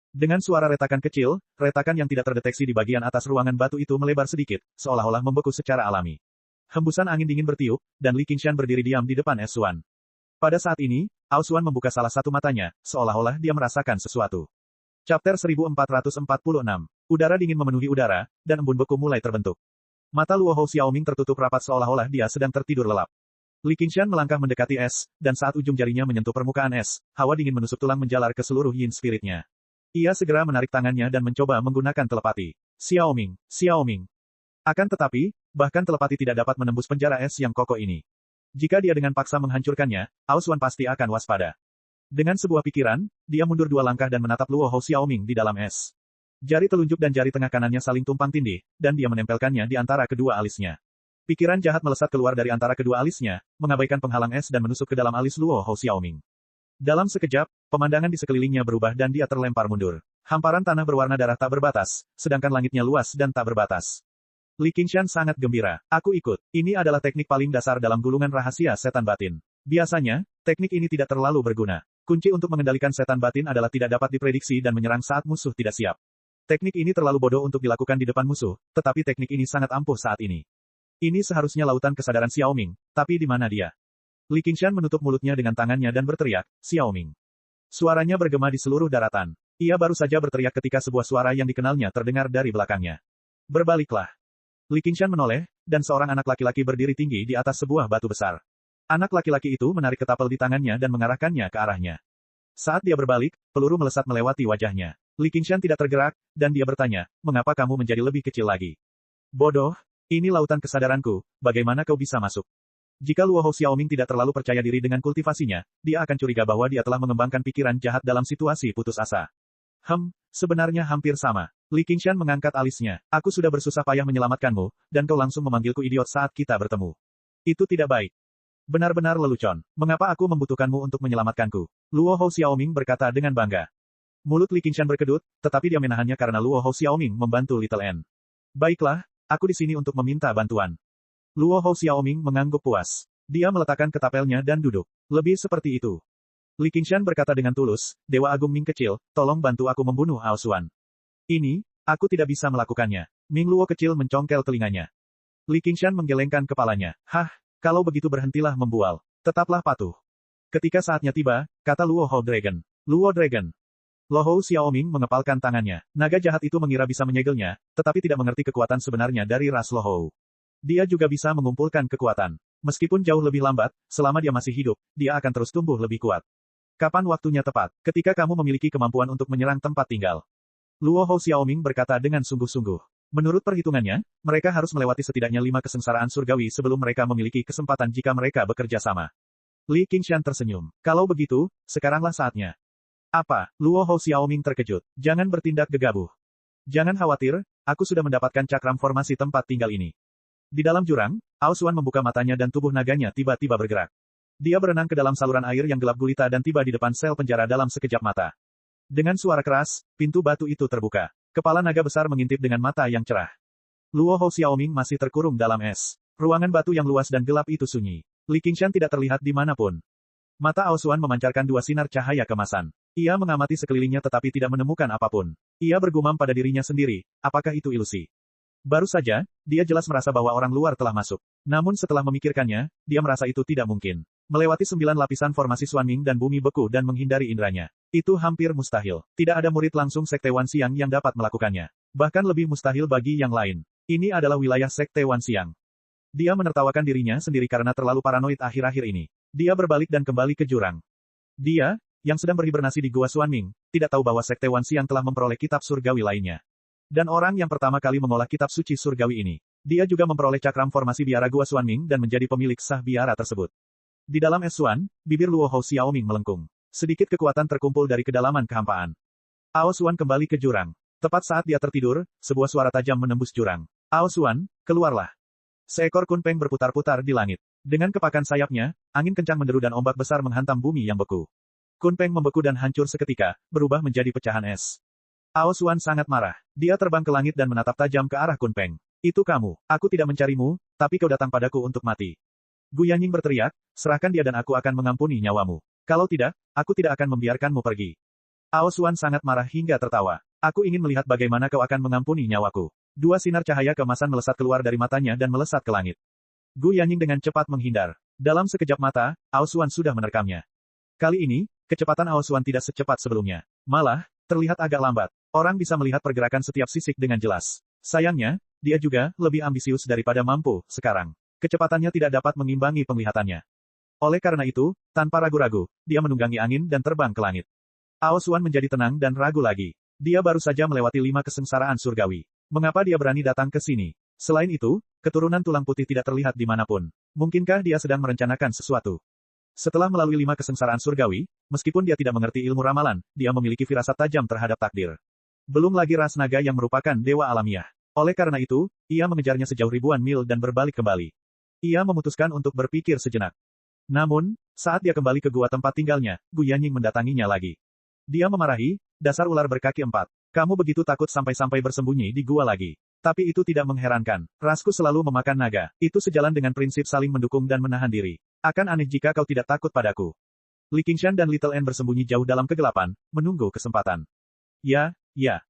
Dengan suara retakan kecil, retakan yang tidak terdeteksi di bagian atas ruangan batu itu melebar sedikit, seolah-olah membeku secara alami. Hembusan angin dingin bertiup, dan Li Qingshan berdiri diam di depan es Xuan. Pada saat ini, Ao Xuan membuka salah satu matanya, seolah-olah dia merasakan sesuatu. Chapter 1446. Udara dingin memenuhi udara, dan embun beku mulai terbentuk. Mata Luo Hou Xiaoming tertutup rapat seolah-olah dia sedang tertidur lelap. Li Qingshan melangkah mendekati es, dan saat ujung jarinya menyentuh permukaan es, hawa dingin menusuk tulang menjalar ke seluruh yin spiritnya. Ia segera menarik tangannya dan mencoba menggunakan telepati. Xiaoming, Xiaoming. Akan tetapi, bahkan telepati tidak dapat menembus penjara es yang kokoh ini. Jika dia dengan paksa menghancurkannya, Ao Xuan pasti akan waspada. Dengan sebuah pikiran, dia mundur 2 langkah dan menatap Luo Hou Xiaoming di dalam es. Jari telunjuk dan jari tengah kanannya saling tumpang tindih, dan dia menempelkannya di antara kedua alisnya. Pikiran jahat melesat keluar dari antara kedua alisnya, mengabaikan penghalang es dan menusuk ke dalam alis Luo Hou Xiaoming. Dalam sekejap, pemandangan di sekelilingnya berubah dan dia terlempar mundur. Hamparan tanah berwarna darah tak berbatas, sedangkan langitnya luas dan tak berbatas. Li Qingshan sangat gembira. Aku ikut. Ini adalah teknik paling dasar dalam gulungan rahasia setan batin. Biasanya, teknik ini tidak terlalu berguna. Kunci untuk mengendalikan setan batin adalah tidak dapat diprediksi dan menyerang saat musuh tidak siap. Teknik ini terlalu bodoh untuk dilakukan di depan musuh, tetapi teknik ini sangat ampuh saat ini. Ini seharusnya lautan kesadaran Xiaoming, tapi di mana dia? Li Qingshan menutup mulutnya dengan tangannya dan berteriak, Xiaoming. Suaranya bergema di seluruh daratan. Ia baru saja berteriak ketika sebuah suara yang dikenalnya terdengar dari belakangnya. Berbaliklah. Li Qingshan menoleh, dan seorang anak laki-laki berdiri tinggi di atas sebuah batu besar. Anak laki-laki itu menarik ketapel di tangannya dan mengarahkannya ke arahnya. Saat dia berbalik, peluru melesat melewati wajahnya. Li Qingshan tidak tergerak, dan dia bertanya, mengapa kamu menjadi lebih kecil lagi? Bodoh, ini lautan kesadaranku, bagaimana kau bisa masuk? Jika Luo Hou Xiaoming tidak terlalu percaya diri dengan kultivasinya, dia akan curiga bahwa dia telah mengembangkan pikiran jahat dalam situasi putus asa. Sebenarnya hampir sama. Li Qingshan mengangkat alisnya. Aku sudah bersusah payah menyelamatkanmu, dan kau langsung memanggilku idiot saat kita bertemu. Itu tidak baik. Benar-benar lelucon. Mengapa aku membutuhkanmu untuk menyelamatkanku? Luo Hou Xiaoming berkata dengan bangga. Mulut Li Qingshan berkedut, tetapi dia menahannya karena Luo Hou Xiaoming membantu Little N. Baiklah, aku di sini untuk meminta bantuan. Luo Hou Xiaoming mengangguk puas. Dia meletakkan ketapelnya dan duduk. Lebih seperti itu. Li Qingshan berkata dengan tulus, Dewa Agung Ming kecil, tolong bantu aku membunuh Ao Xuan. Ini, aku tidak bisa melakukannya. Ming Luo kecil mencongkel telinganya. Li Qingshan menggelengkan kepalanya. Kalau begitu berhentilah membual. Tetaplah patuh. Ketika saatnya tiba, kata Luo Hou Dragon. Luo Dragon. Luo Hou Xiaoming mengepalkan tangannya. Naga jahat itu mengira bisa menyegelnya, tetapi tidak mengerti kekuatan sebenarnya dari ras Luo Hou. Dia juga bisa mengumpulkan kekuatan. Meskipun jauh lebih lambat, selama dia masih hidup, dia akan terus tumbuh lebih kuat. Kapan waktunya tepat? Ketika kamu memiliki kemampuan untuk menyerang tempat tinggal. Luo Hou Xiaoming berkata dengan sungguh-sungguh. Menurut perhitungannya, mereka harus melewati setidaknya 5 kesengsaraan surgawi sebelum mereka memiliki kesempatan jika mereka bekerja sama. Li Qingshan tersenyum. Kalau begitu, sekaranglah saatnya. Apa? Luo Hou Xiaoming terkejut. Jangan bertindak gegabah. Jangan khawatir, aku sudah mendapatkan cakram formasi tempat tinggal ini. Di dalam jurang, Ao Xuan membuka matanya dan tubuh naganya tiba-tiba bergerak. Dia berenang ke dalam saluran air yang gelap gulita dan tiba di depan sel penjara dalam sekejap mata. Dengan suara keras, pintu batu itu terbuka. Kepala naga besar mengintip dengan mata yang cerah. Luo Hou Xiaoming masih terkurung dalam es. Ruangan batu yang luas dan gelap itu sunyi. Li Qingshan tidak terlihat di manapun. Mata Ao Xuan memancarkan 2 sinar cahaya kemasan. Ia mengamati sekelilingnya tetapi tidak menemukan apapun. Ia bergumam pada dirinya sendiri, apakah itu ilusi? Baru saja, dia jelas merasa bahwa orang luar telah masuk. Namun setelah memikirkannya, dia merasa itu tidak mungkin. Melewati 9 lapisan formasi Xuanming dan bumi beku dan menghindari indranya. Itu hampir mustahil. Tidak ada murid langsung Sekte Wanxiang yang dapat melakukannya. Bahkan lebih mustahil bagi yang lain. Ini adalah wilayah Sekte Wanxiang. Dia menertawakan dirinya sendiri karena terlalu paranoid akhir-akhir ini. Dia berbalik dan kembali ke jurang. Dia, yang sedang berhibernasi di Gua Xuanming, tidak tahu bahwa Sekte Wan Xiang telah memperoleh kitab surgawi lainnya. Dan orang yang pertama kali mengolah kitab suci surgawi ini. Dia juga memperoleh cakram formasi biara Gua Xuanming dan menjadi pemilik sah biara tersebut. Di dalam es Xuan, bibir Luo Hou Xiaoming melengkung. Sedikit kekuatan terkumpul dari kedalaman kehampaan. Ao Xuan kembali ke jurang. Tepat saat dia tertidur, sebuah suara tajam menembus jurang. Ao Xuan, keluarlah. Seekor kunpeng berputar-putar di langit. Dengan kepakan sayapnya, angin kencang menderu dan ombak besar menghantam bumi yang beku. Kunpeng membeku dan hancur seketika, berubah menjadi pecahan es. Ao Xuan sangat marah. Dia terbang ke langit dan menatap tajam ke arah Kunpeng. Itu kamu. Aku tidak mencarimu, tapi kau datang padaku untuk mati. Gu Yanying berteriak, serahkan dia dan aku akan mengampuni nyawamu. Kalau tidak, aku tidak akan membiarkanmu pergi. Ao Xuan sangat marah hingga tertawa. Aku ingin melihat bagaimana kau akan mengampuni nyawaku. Dua sinar cahaya keemasan melesat keluar dari matanya dan melesat ke langit. Gu Yanying dengan cepat menghindar. Dalam sekejap mata, Ao Xuan sudah menerkamnya. Kali ini, kecepatan Ao Xuan tidak secepat sebelumnya. Malah, terlihat agak lambat. Orang bisa melihat pergerakan setiap sisik dengan jelas. Sayangnya, dia juga lebih ambisius daripada mampu sekarang. Kecepatannya tidak dapat mengimbangi penglihatannya. Oleh karena itu, tanpa ragu-ragu, dia menunggangi angin dan terbang ke langit. Ao Xuan menjadi tenang dan ragu lagi. Dia baru saja melewati 5 kesengsaraan surgawi. Mengapa dia berani datang ke sini? Selain itu, keturunan tulang putih tidak terlihat dimanapun. Mungkinkah dia sedang merencanakan sesuatu? Setelah melalui 5 kesengsaraan surgawi, meskipun dia tidak mengerti ilmu ramalan, dia memiliki firasat tajam terhadap takdir. Belum lagi ras naga yang merupakan dewa alamiah. Oleh karena itu, ia mengejarnya sejauh ribuan mil dan berbalik kembali. Ia memutuskan untuk berpikir sejenak. Namun, saat dia kembali ke gua tempat tinggalnya, Gu Yanying mendatanginya lagi. Dia memarahi, dasar ular berkaki 4. Kamu begitu takut sampai-sampai bersembunyi di gua lagi. Tapi itu tidak mengherankan. Rasku selalu memakan naga. Itu sejalan dengan prinsip saling mendukung dan menahan diri. Akan aneh jika kau tidak takut padaku. Li Qingshan dan Little N bersembunyi jauh dalam kegelapan, menunggu kesempatan. Ya,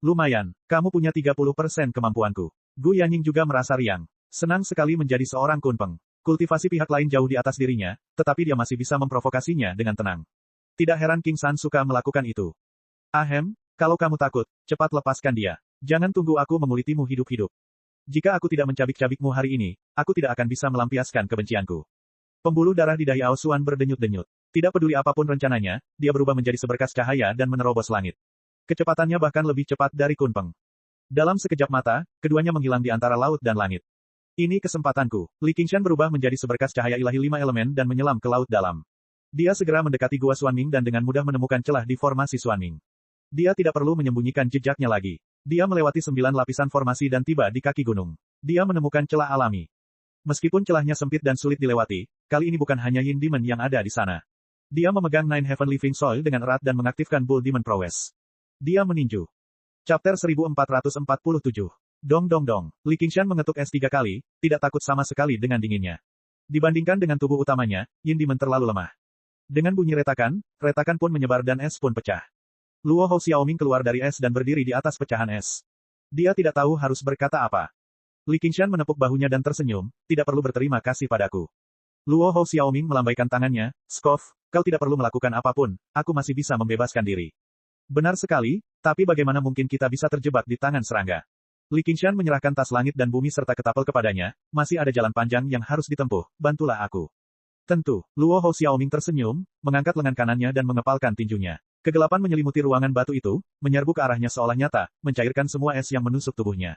lumayan. Kamu punya 30% kemampuanku. Gu Yanying juga merasa riang. Senang sekali menjadi seorang kunpeng. Kultivasi pihak lain jauh di atas dirinya, tetapi dia masih bisa memprovokasinya dengan tenang. Tidak heran King San suka melakukan itu. Ahem, kalau kamu takut, cepat lepaskan dia. Jangan tunggu aku mengulitimu hidup-hidup. Jika aku tidak mencabik-cabikmu hari ini, aku tidak akan bisa melampiaskan kebencianku. Pembuluh darah di dahi Ao Xuan berdenyut-denyut. Tidak peduli apapun rencananya, dia berubah menjadi seberkas cahaya dan menerobos langit. Kecepatannya bahkan lebih cepat dari kunpeng. Dalam sekejap mata, keduanya menghilang di antara laut dan langit. Ini kesempatanku. Li Qingshan berubah menjadi seberkas cahaya ilahi 5 elemen dan menyelam ke laut dalam. Dia segera mendekati gua Xuanming dan dengan mudah menemukan celah di formasi Xuanming. Dia tidak perlu menyembunyikan jejaknya lagi. Dia melewati 9 lapisan formasi dan tiba di kaki gunung. Dia menemukan celah alami. Meskipun celahnya sempit dan sulit dilewati, kali ini bukan hanya Yin Demon yang ada di sana. Dia memegang Nine Heaven Living Soul dengan erat dan mengaktifkan Bull Demon Prowess. Dia meninju. Chapter 1447. Dong. Li Qingshan mengetuk es 3 kali, tidak takut sama sekali dengan dinginnya. Dibandingkan dengan tubuh utamanya, Yin Demon terlalu lemah. Dengan bunyi retakan pun menyebar dan es pun pecah. Luo Hou Xiaoming keluar dari es dan berdiri di atas pecahan es. Dia tidak tahu harus berkata apa. Li Qingshan menepuk bahunya dan tersenyum, tidak perlu berterima kasih padaku. Luo Hou Xiaoming melambaikan tangannya, Skof, kau tidak perlu melakukan apapun, aku masih bisa membebaskan diri. Benar sekali, tapi bagaimana mungkin kita bisa terjebak di tangan serangga? Li Qingshan menyerahkan tas langit dan bumi serta ketapel kepadanya, masih ada jalan panjang yang harus ditempuh, bantulah aku. Tentu, Luo Hou Xiaoming tersenyum, mengangkat lengan kanannya dan mengepalkan tinjunya. Kegelapan menyelimuti ruangan batu itu, menyerbu ke arahnya seolah nyata, mencairkan semua es yang menusuk tubuhnya.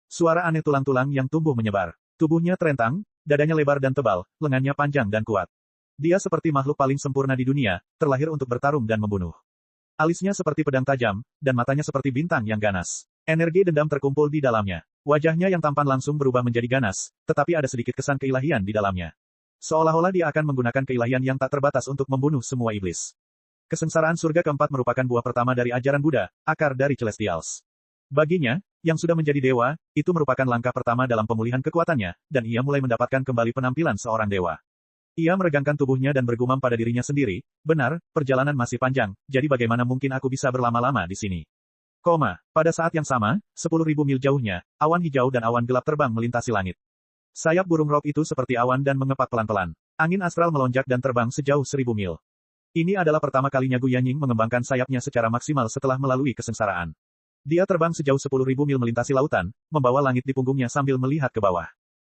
Suara aneh tulang-tulang yang tumbuh menyebar. Tubuhnya terentang, dadanya lebar dan tebal, lengannya panjang dan kuat. Dia seperti makhluk paling sempurna di dunia, terlahir untuk bertarung dan membunuh. Alisnya seperti pedang tajam, dan matanya seperti bintang yang ganas. Energi dendam terkumpul di dalamnya. Wajahnya yang tampan langsung berubah menjadi ganas, tetapi ada sedikit kesan keilahian di dalamnya. Seolah-olah dia akan menggunakan keilahian yang tak terbatas untuk membunuh semua iblis. Kesengsaraan surga keempat merupakan buah pertama dari ajaran Buddha, akar dari Celestials. Baginya, yang sudah menjadi dewa, itu merupakan langkah pertama dalam pemulihan kekuatannya, dan ia mulai mendapatkan kembali penampilan seorang dewa. Ia meregangkan tubuhnya dan bergumam pada dirinya sendiri, benar, perjalanan masih panjang, jadi bagaimana mungkin aku bisa berlama-lama di sini. Pada saat yang sama, 10.000 mil jauhnya, awan hijau dan awan gelap terbang melintasi langit. Sayap burung rock itu seperti awan dan mengepak pelan-pelan. Angin astral melonjak dan terbang sejauh 1.000 mil. Ini adalah pertama kalinya Gu Yanying mengembangkan sayapnya secara maksimal setelah melalui kesengsaraan. Dia terbang sejauh 10.000 mil melintasi lautan, membawa langit di punggungnya sambil melihat ke bawah.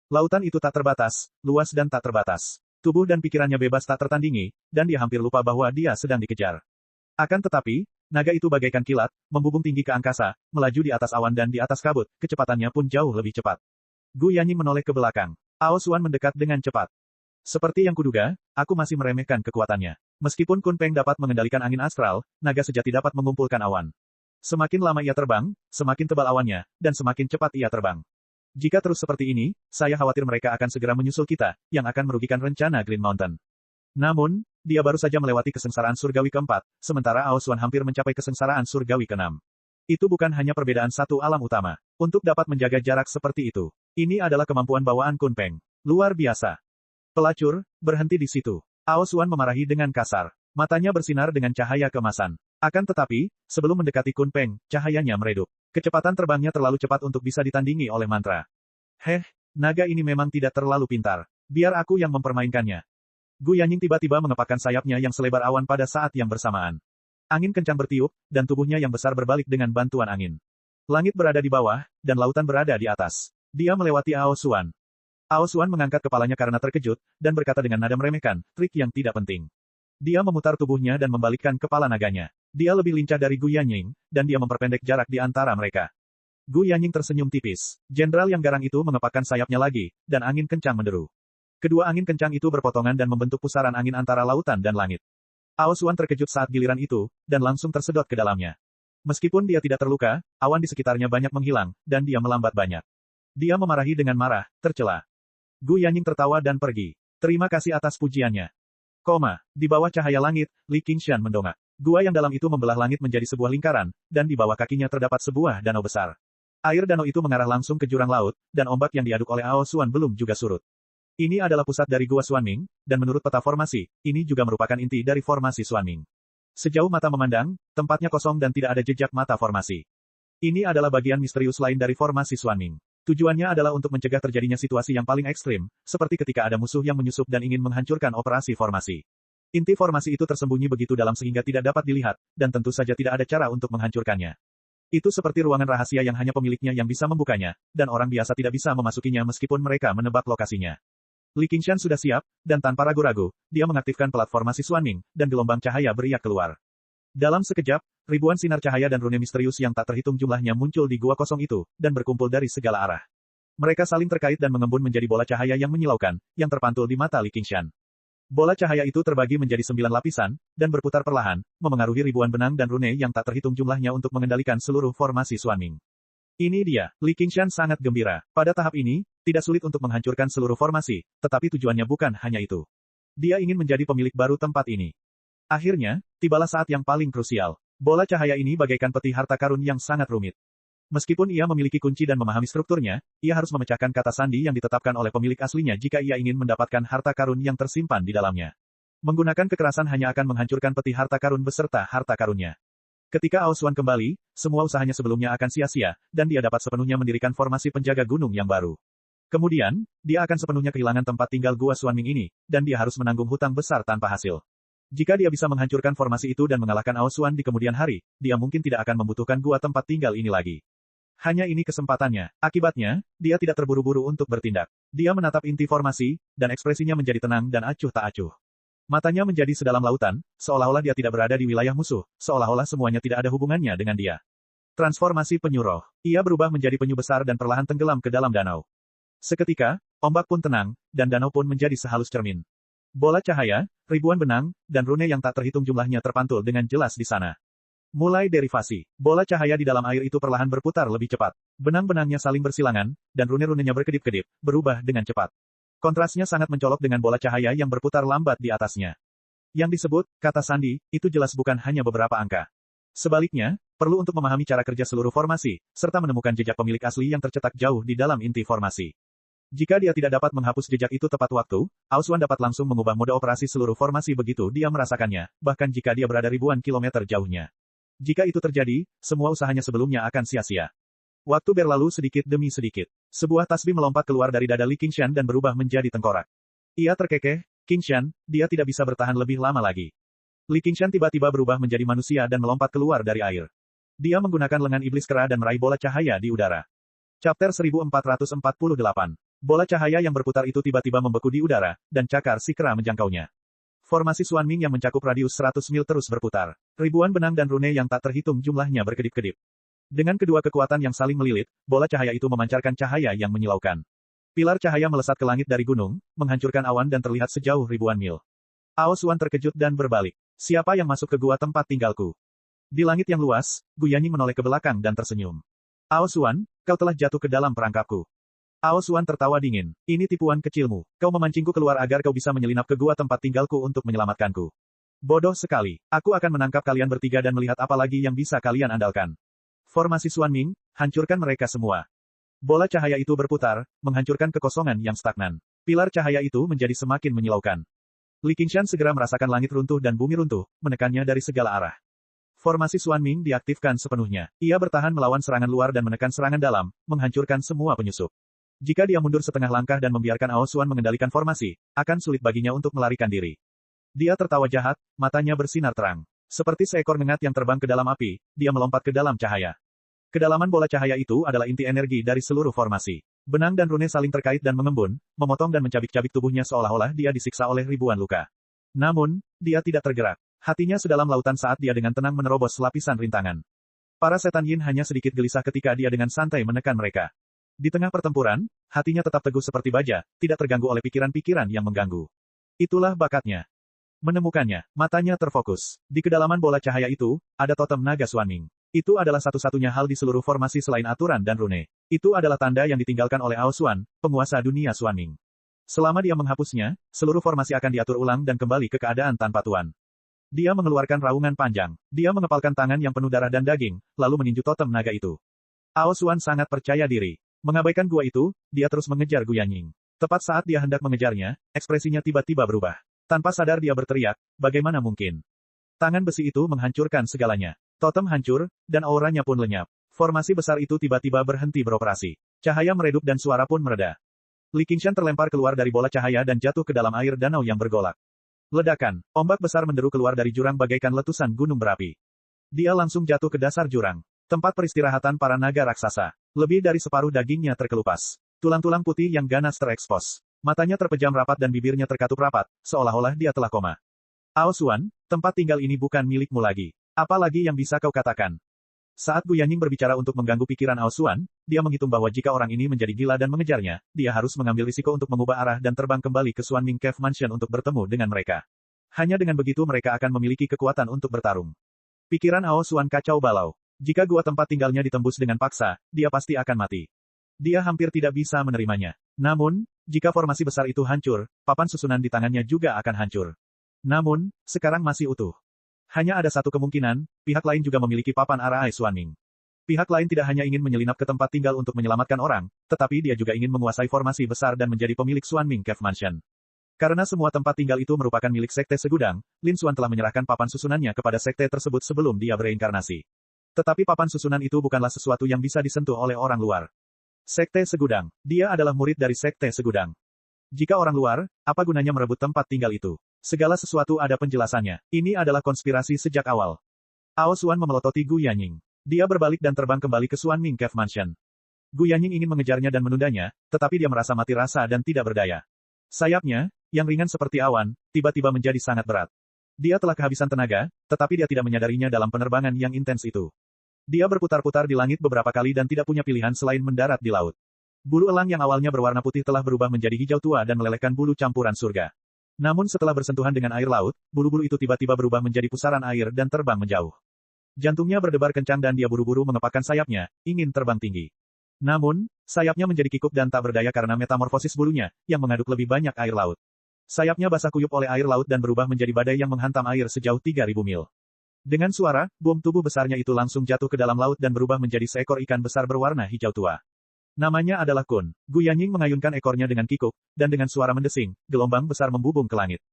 Lautan itu tak terbatas, luas dan tak terbatas. Tubuh dan pikirannya bebas tak tertandingi, dan dia hampir lupa bahwa dia sedang dikejar. Akan tetapi, Naga itu bagaikan kilat, membubung tinggi ke angkasa, melaju di atas awan dan di atas kabut, kecepatannya pun jauh lebih cepat. Gu Yanning menoleh ke belakang. Ao Xuan mendekat dengan cepat. Seperti yang kuduga, aku masih meremehkan kekuatannya. Meskipun Kun Peng dapat mengendalikan angin astral, naga sejati dapat mengumpulkan awan. Semakin lama ia terbang, semakin tebal awannya, dan semakin cepat ia terbang. Jika terus seperti ini, saya khawatir mereka akan segera menyusul kita, yang akan merugikan rencana Green Mountain. Namun, dia baru saja melewati kesengsaraan surgawi keempat, sementara Ao Xuan hampir mencapai kesengsaraan surgawi keenam. Itu bukan hanya perbedaan satu alam utama. Untuk dapat menjaga jarak seperti itu, ini adalah kemampuan bawaan Kun Peng. Luar biasa. Pelacur, berhenti di situ. Ao Xuan memarahi dengan kasar. Matanya bersinar dengan cahaya keemasan. Akan tetapi, sebelum mendekati Kun Peng, cahayanya meredup. Kecepatan terbangnya terlalu cepat untuk bisa ditandingi oleh mantra. Naga ini memang tidak terlalu pintar. Biar aku yang mempermainkannya. Gu Yanning tiba-tiba mengepakkan sayapnya yang selebar awan pada saat yang bersamaan. Angin kencang bertiup, dan tubuhnya yang besar berbalik dengan bantuan angin. Langit berada di bawah, dan lautan berada di atas. Dia melewati Ao Xuan. Ao Xuan mengangkat kepalanya karena terkejut, dan berkata dengan nada meremehkan, trik yang tidak penting. Dia memutar tubuhnya dan membalikkan kepala naganya. Dia lebih lincah dari Gu Yanning, dan dia memperpendek jarak di antara mereka. Gu Yanning tersenyum tipis. Jenderal yang garang itu mengepakkan sayapnya lagi, dan angin kencang menderu. Kedua angin kencang itu berpotongan dan membentuk pusaran angin antara lautan dan langit. Ao Xuan terkejut saat giliran itu, dan langsung tersedot ke dalamnya. Meskipun dia tidak terluka, awan di sekitarnya banyak menghilang, dan dia melambat banyak. Dia memarahi dengan marah, tercela. Gu Yanning tertawa dan pergi. Terima kasih atas pujiannya. Di bawah cahaya langit, Li Qingshan mendongak. Gua yang dalam itu membelah langit menjadi sebuah lingkaran, dan di bawah kakinya terdapat sebuah danau besar. Air danau itu mengarah langsung ke jurang laut, dan ombak yang diaduk oleh Ao Xuan belum juga surut. Ini adalah pusat dari Gua Xuanming, dan menurut peta formasi, ini juga merupakan inti dari formasi Xuanming. Sejauh mata memandang, tempatnya kosong dan tidak ada jejak mata formasi. Ini adalah bagian misterius lain dari formasi Xuanming. Tujuannya adalah untuk mencegah terjadinya situasi yang paling ekstrim, seperti ketika ada musuh yang menyusup dan ingin menghancurkan operasi formasi. Inti formasi itu tersembunyi begitu dalam sehingga tidak dapat dilihat, dan tentu saja tidak ada cara untuk menghancurkannya. Itu seperti ruangan rahasia yang hanya pemiliknya yang bisa membukanya, dan orang biasa tidak bisa memasukinya meskipun mereka menebak lokasinya. Li Qingshan sudah siap, dan tanpa ragu-ragu, dia mengaktifkan platform Xuanming, dan gelombang cahaya beriak keluar. Dalam sekejap, ribuan sinar cahaya dan rune misterius yang tak terhitung jumlahnya muncul di gua kosong itu, dan berkumpul dari segala arah. Mereka saling terkait dan mengembun menjadi bola cahaya yang menyilaukan, yang terpantul di mata Li Qingshan. Bola cahaya itu terbagi menjadi 9 lapisan, dan berputar perlahan, memengaruhi ribuan benang dan rune yang tak terhitung jumlahnya untuk mengendalikan seluruh formasi Xuanming. Ini dia, Li Qingshan sangat gembira. Pada tahap ini, tidak sulit untuk menghancurkan seluruh formasi, tetapi tujuannya bukan hanya itu. Dia ingin menjadi pemilik baru tempat ini. Akhirnya, tibalah saat yang paling krusial. Bola cahaya ini bagaikan peti harta karun yang sangat rumit. Meskipun ia memiliki kunci dan memahami strukturnya, ia harus memecahkan kata sandi yang ditetapkan oleh pemilik aslinya jika ia ingin mendapatkan harta karun yang tersimpan di dalamnya. Menggunakan kekerasan hanya akan menghancurkan peti harta karun beserta harta karunnya. Ketika Ao Xuan kembali, semua usahanya sebelumnya akan sia-sia, dan dia dapat sepenuhnya mendirikan formasi penjaga gunung yang baru. Kemudian, dia akan sepenuhnya kehilangan tempat tinggal Gua Xuanming ini, dan dia harus menanggung hutang besar tanpa hasil. Jika dia bisa menghancurkan formasi itu dan mengalahkan Ao Xuan di kemudian hari, dia mungkin tidak akan membutuhkan gua tempat tinggal ini lagi. Hanya ini kesempatannya. Akibatnya, dia tidak terburu-buru untuk bertindak. Dia menatap inti formasi, dan ekspresinya menjadi tenang dan acuh tak acuh. Matanya menjadi sedalam lautan, seolah-olah dia tidak berada di wilayah musuh, seolah-olah semuanya tidak ada hubungannya dengan dia. Transformasi penyu roh. Ia berubah menjadi penyu besar dan perlahan tenggelam ke dalam danau. Seketika, ombak pun tenang, dan danau pun menjadi sehalus cermin. Bola cahaya, ribuan benang, dan rune yang tak terhitung jumlahnya terpantul dengan jelas di sana. Mulai derivasi. Bola cahaya di dalam air itu perlahan berputar lebih cepat. Benang-benangnya saling bersilangan, dan rune-runenya berkedip-kedip, berubah dengan cepat. Kontrasnya sangat mencolok dengan bola cahaya yang berputar lambat di atasnya. Yang disebut, kata sandi, itu jelas bukan hanya beberapa angka. Sebaliknya, perlu untuk memahami cara kerja seluruh formasi, serta menemukan jejak pemilik asli yang tercetak jauh di dalam inti formasi. Jika dia tidak dapat menghapus jejak itu tepat waktu, Ao Xuan dapat langsung mengubah mode operasi seluruh formasi begitu dia merasakannya, bahkan jika dia berada ribuan kilometer jauhnya. Jika itu terjadi, semua usahanya sebelumnya akan sia-sia. Waktu berlalu sedikit demi sedikit. Sebuah tasbih melompat keluar dari dada Li Qingshan dan berubah menjadi tengkorak. Ia terkekeh, Qingshan, dia tidak bisa bertahan lebih lama lagi. Li Qingshan tiba-tiba berubah menjadi manusia dan melompat keluar dari air. Dia menggunakan lengan iblis kera dan meraih bola cahaya di udara. Chapter 1448. Bola cahaya yang berputar itu tiba-tiba membeku di udara, dan cakar si kera menjangkaunya. Formasi Xuanming yang mencakup radius 100 mil terus berputar. Ribuan benang dan rune yang tak terhitung jumlahnya berkedip-kedip. Dengan kedua kekuatan yang saling melilit, bola cahaya itu memancarkan cahaya yang menyilaukan. Pilar cahaya melesat ke langit dari gunung, menghancurkan awan dan terlihat sejauh ribuan mil. Ao Xuan terkejut dan berbalik. Siapa yang masuk ke gua tempat tinggalku? Di langit yang luas, Gu Yanying menoleh ke belakang dan tersenyum. Ao Xuan, kau telah jatuh ke dalam perangkapku. Ao Xuan tertawa dingin. Ini tipuan kecilmu. Kau memancingku keluar agar kau bisa menyelinap ke gua tempat tinggalku untuk menyelamatkanku. Bodoh sekali. Aku akan menangkap kalian bertiga dan melihat apa lagi yang bisa kalian andalkan. Formasi Xuanming, hancurkan mereka semua. Bola cahaya itu berputar, menghancurkan kekosongan yang stagnan. Pilar cahaya itu menjadi semakin menyilaukan. Li Qingshan segera merasakan langit runtuh dan bumi runtuh, menekannya dari segala arah. Formasi Xuanming diaktifkan sepenuhnya. Ia bertahan melawan serangan luar dan menekan serangan dalam, menghancurkan semua penyusup. Jika dia mundur setengah langkah dan membiarkan Ao Xuan mengendalikan formasi, akan sulit baginya untuk melarikan diri. Dia tertawa jahat, matanya bersinar terang. Seperti seekor ngengat yang terbang ke dalam api, dia melompat ke dalam cahaya. Kedalaman bola cahaya itu adalah inti energi dari seluruh formasi. Benang dan rune saling terkait dan mengembun, memotong dan mencabik-cabik tubuhnya seolah-olah dia disiksa oleh ribuan luka. Namun, dia tidak tergerak. Hatinya sedalam lautan saat dia dengan tenang menerobos lapisan rintangan. Para setan yin hanya sedikit gelisah ketika dia dengan santai menekan mereka. Di tengah pertempuran, hatinya tetap teguh seperti baja, tidak terganggu oleh pikiran-pikiran yang mengganggu. Itulah bakatnya. Menemukannya, matanya terfokus. Di kedalaman bola cahaya itu, ada totem naga Xuanming. Itu adalah satu-satunya hal di seluruh formasi selain aturan dan rune. Itu adalah tanda yang ditinggalkan oleh Ao Xuan, penguasa dunia Xuanming. Selama dia menghapusnya, seluruh formasi akan diatur ulang dan kembali ke keadaan tanpa tuan. Dia mengeluarkan raungan panjang. Dia mengepalkan tangan yang penuh darah dan daging, lalu meninju totem naga itu. Ao Xuan sangat percaya diri. Mengabaikan gua itu, dia terus mengejar Gu Yanying. Tepat saat dia hendak mengejarnya, ekspresinya tiba-tiba berubah. Tanpa sadar dia berteriak, bagaimana mungkin? Tangan besi itu menghancurkan segalanya. Totem hancur, dan auranya pun lenyap. Formasi besar itu tiba-tiba berhenti beroperasi. Cahaya meredup dan suara pun mereda. Li Qingshan terlempar keluar dari bola cahaya dan jatuh ke dalam air danau yang bergolak. Ledakan, ombak besar menderu keluar dari jurang bagaikan letusan gunung berapi. Dia langsung jatuh ke dasar jurang. Tempat peristirahatan para naga raksasa. Lebih dari separuh dagingnya terkelupas. Tulang-tulang putih yang ganas terekspos. Matanya terpejam rapat dan bibirnya terkatup rapat, seolah-olah dia telah koma. Ao Xuan, tempat tinggal ini bukan milikmu lagi. Apa lagi yang bisa kau katakan? Saat Gu Yanying berbicara untuk mengganggu pikiran Ao Xuan, dia menghitung bahwa jika orang ini menjadi gila dan mengejarnya, dia harus mengambil risiko untuk mengubah arah dan terbang kembali ke Xuanming Cave Mansion untuk bertemu dengan mereka. Hanya dengan begitu mereka akan memiliki kekuatan untuk bertarung. Pikiran Ao Xuan kacau balau. Jika gua tempat tinggalnya ditembus dengan paksa, dia pasti akan mati. Dia hampir tidak bisa menerimanya. Namun, jika formasi besar itu hancur, papan susunan di tangannya juga akan hancur. Namun, sekarang masih utuh. Hanya ada satu kemungkinan, pihak lain juga memiliki papan Arai Xuanming. Pihak lain tidak hanya ingin menyelinap ke tempat tinggal untuk menyelamatkan orang, tetapi dia juga ingin menguasai formasi besar dan menjadi pemilik Xuanming Cave Mansion. Karena semua tempat tinggal itu merupakan milik Sekte Segudang, Lin Xuan telah menyerahkan papan susunannya kepada sekte tersebut sebelum dia bereinkarnasi. Tetapi papan susunan itu bukanlah sesuatu yang bisa disentuh oleh orang luar. Sekte Segudang. Dia adalah murid dari Sekte Segudang. Jika orang luar, apa gunanya merebut tempat tinggal itu? Segala sesuatu ada penjelasannya. Ini adalah konspirasi sejak awal. Ao Xuan memelototi Gu Yanying. Dia berbalik dan terbang kembali ke Xuanming Cave Mansion. Gu Yanying ingin mengejarnya dan menundanya, tetapi dia merasa mati rasa dan tidak berdaya. Sayapnya, yang ringan seperti awan, tiba-tiba menjadi sangat berat. Dia telah kehabisan tenaga, tetapi dia tidak menyadarinya dalam penerbangan yang intens itu. Dia berputar-putar di langit beberapa kali dan tidak punya pilihan selain mendarat di laut. Bulu elang yang awalnya berwarna putih telah berubah menjadi hijau tua dan melelehkan bulu campuran surga. Namun setelah bersentuhan dengan air laut, bulu-bulu itu tiba-tiba berubah menjadi pusaran air dan terbang menjauh. Jantungnya berdebar kencang dan dia buru-buru mengepakkan sayapnya, ingin terbang tinggi. Namun, sayapnya menjadi kikuk dan tak berdaya karena metamorfosis bulunya, yang mengaduk lebih banyak air laut. Sayapnya basah kuyup oleh air laut dan berubah menjadi badai yang menghantam air sejauh 3.000 mil. Dengan suara, bom tubuh besarnya itu langsung jatuh ke dalam laut dan berubah menjadi seekor ikan besar berwarna hijau tua. Namanya adalah Kun. Gu Yanying mengayunkan ekornya dengan kikuk, dan dengan suara mendesing, gelombang besar membubung ke langit.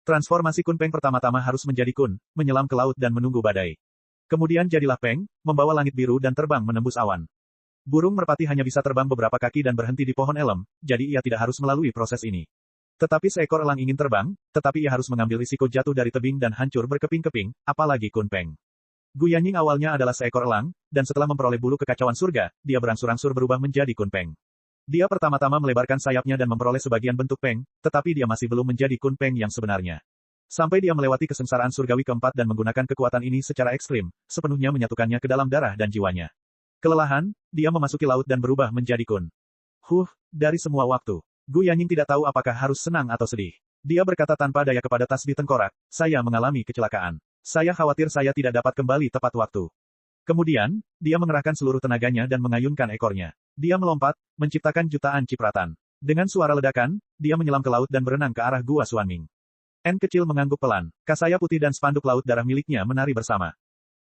Transformasi Kun Peng pertama-tama harus menjadi Kun, menyelam ke laut dan menunggu badai. Kemudian jadilah Peng, membawa langit biru dan terbang menembus awan. Burung merpati hanya bisa terbang beberapa kaki dan berhenti di pohon elem, jadi ia tidak harus melalui proses ini. Tetapi seekor elang ingin terbang, tetapi ia harus mengambil risiko jatuh dari tebing dan hancur berkeping-keping, apalagi Kun Peng. Gu Yanying awalnya adalah seekor elang, dan setelah memperoleh bulu kekacauan surga, dia berangsur-angsur berubah menjadi Kun Peng. Dia pertama-tama melebarkan sayapnya dan memperoleh sebagian bentuk Peng, tetapi dia masih belum menjadi Kun Peng yang sebenarnya. Sampai dia melewati kesengsaraan surgawi keempat dan menggunakan kekuatan ini secara ekstrim, sepenuhnya menyatukannya ke dalam darah dan jiwanya. Kelelahan, dia memasuki laut dan berubah menjadi kun. Dari semua waktu, Gu Yanying tidak tahu apakah harus senang atau sedih. Dia berkata tanpa daya kepada tasbih tengkorak, saya mengalami kecelakaan. Saya khawatir saya tidak dapat kembali tepat waktu. Kemudian, dia mengerahkan seluruh tenaganya dan mengayunkan ekornya. Dia melompat, menciptakan jutaan cipratan. Dengan suara ledakan, dia menyelam ke laut dan berenang ke arah Gua Xuanming. N kecil mengangguk pelan, kasaya putih dan spanduk laut darah miliknya menari bersama.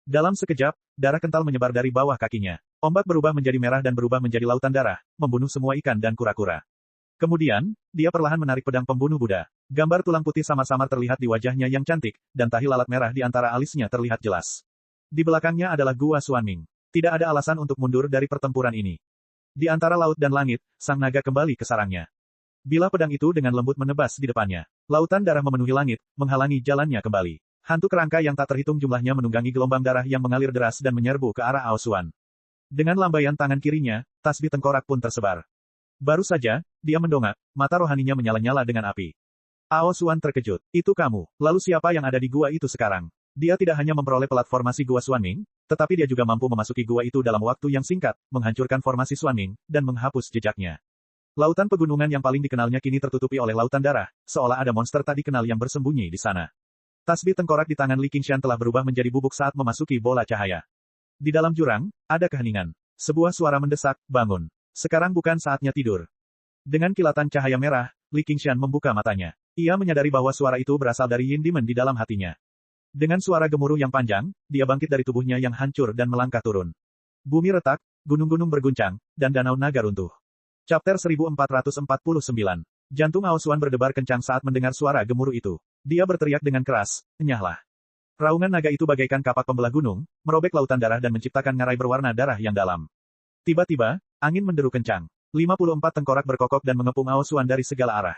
Dalam sekejap, darah kental menyebar dari bawah kakinya. Ombak berubah menjadi merah dan berubah menjadi lautan darah, membunuh semua ikan dan kura-kura. Kemudian, dia perlahan menarik pedang pembunuh Buddha. Gambar tulang putih samar-samar terlihat di wajahnya yang cantik, dan tahi lalat merah di antara alisnya terlihat jelas. Di belakangnya adalah Gua Xuanming. Tidak ada alasan untuk mundur dari pertempuran ini. Di antara laut dan langit, sang naga kembali ke sarangnya. Bilah pedang itu dengan lembut menebas di depannya. Lautan darah memenuhi langit, menghalangi jalannya kembali. Hantu kerangka yang tak terhitung jumlahnya menunggangi gelombang darah yang mengalir deras dan menyerbu ke arah Ao Xuan. Dengan lambaian tangan kirinya, tasbih tengkorak pun tersebar. Baru saja, dia mendongak, mata rohaninya menyala-nyala dengan api. Ao Xuan terkejut. Itu kamu. Lalu siapa yang ada di gua itu sekarang? Dia tidak hanya memperoleh pelat formasi Gua Xuanming, tetapi dia juga mampu memasuki gua itu dalam waktu yang singkat, menghancurkan formasi Xuanming, dan menghapus jejaknya. Lautan pegunungan yang paling dikenalnya kini tertutupi oleh lautan darah, seolah ada monster tak dikenal yang bersembunyi di sana. Tasbih tengkorak di tangan Li Qingshan telah berubah menjadi bubuk saat memasuki bola cahaya. Di dalam jurang, ada keheningan. Sebuah suara mendesak, bangun. Sekarang bukan saatnya tidur. Dengan kilatan cahaya merah, Li Qingshan membuka matanya. Ia menyadari bahwa suara itu berasal dari Yin Demon di dalam hatinya. Dengan suara gemuruh yang panjang, dia bangkit dari tubuhnya yang hancur dan melangkah turun. Bumi retak, gunung-gunung berguncang, dan danau naga runtuh. Chapter 1449. Jantung Ao Xuan berdebar kencang saat mendengar suara gemuruh itu. Dia berteriak dengan keras, enyahlah. Raungan naga itu bagaikan kapak pembelah gunung, merobek lautan darah dan menciptakan ngarai berwarna darah yang dalam. Tiba-tiba, angin menderu kencang. 54 tengkorak berkokok dan mengepung Ao Xuan dari segala arah.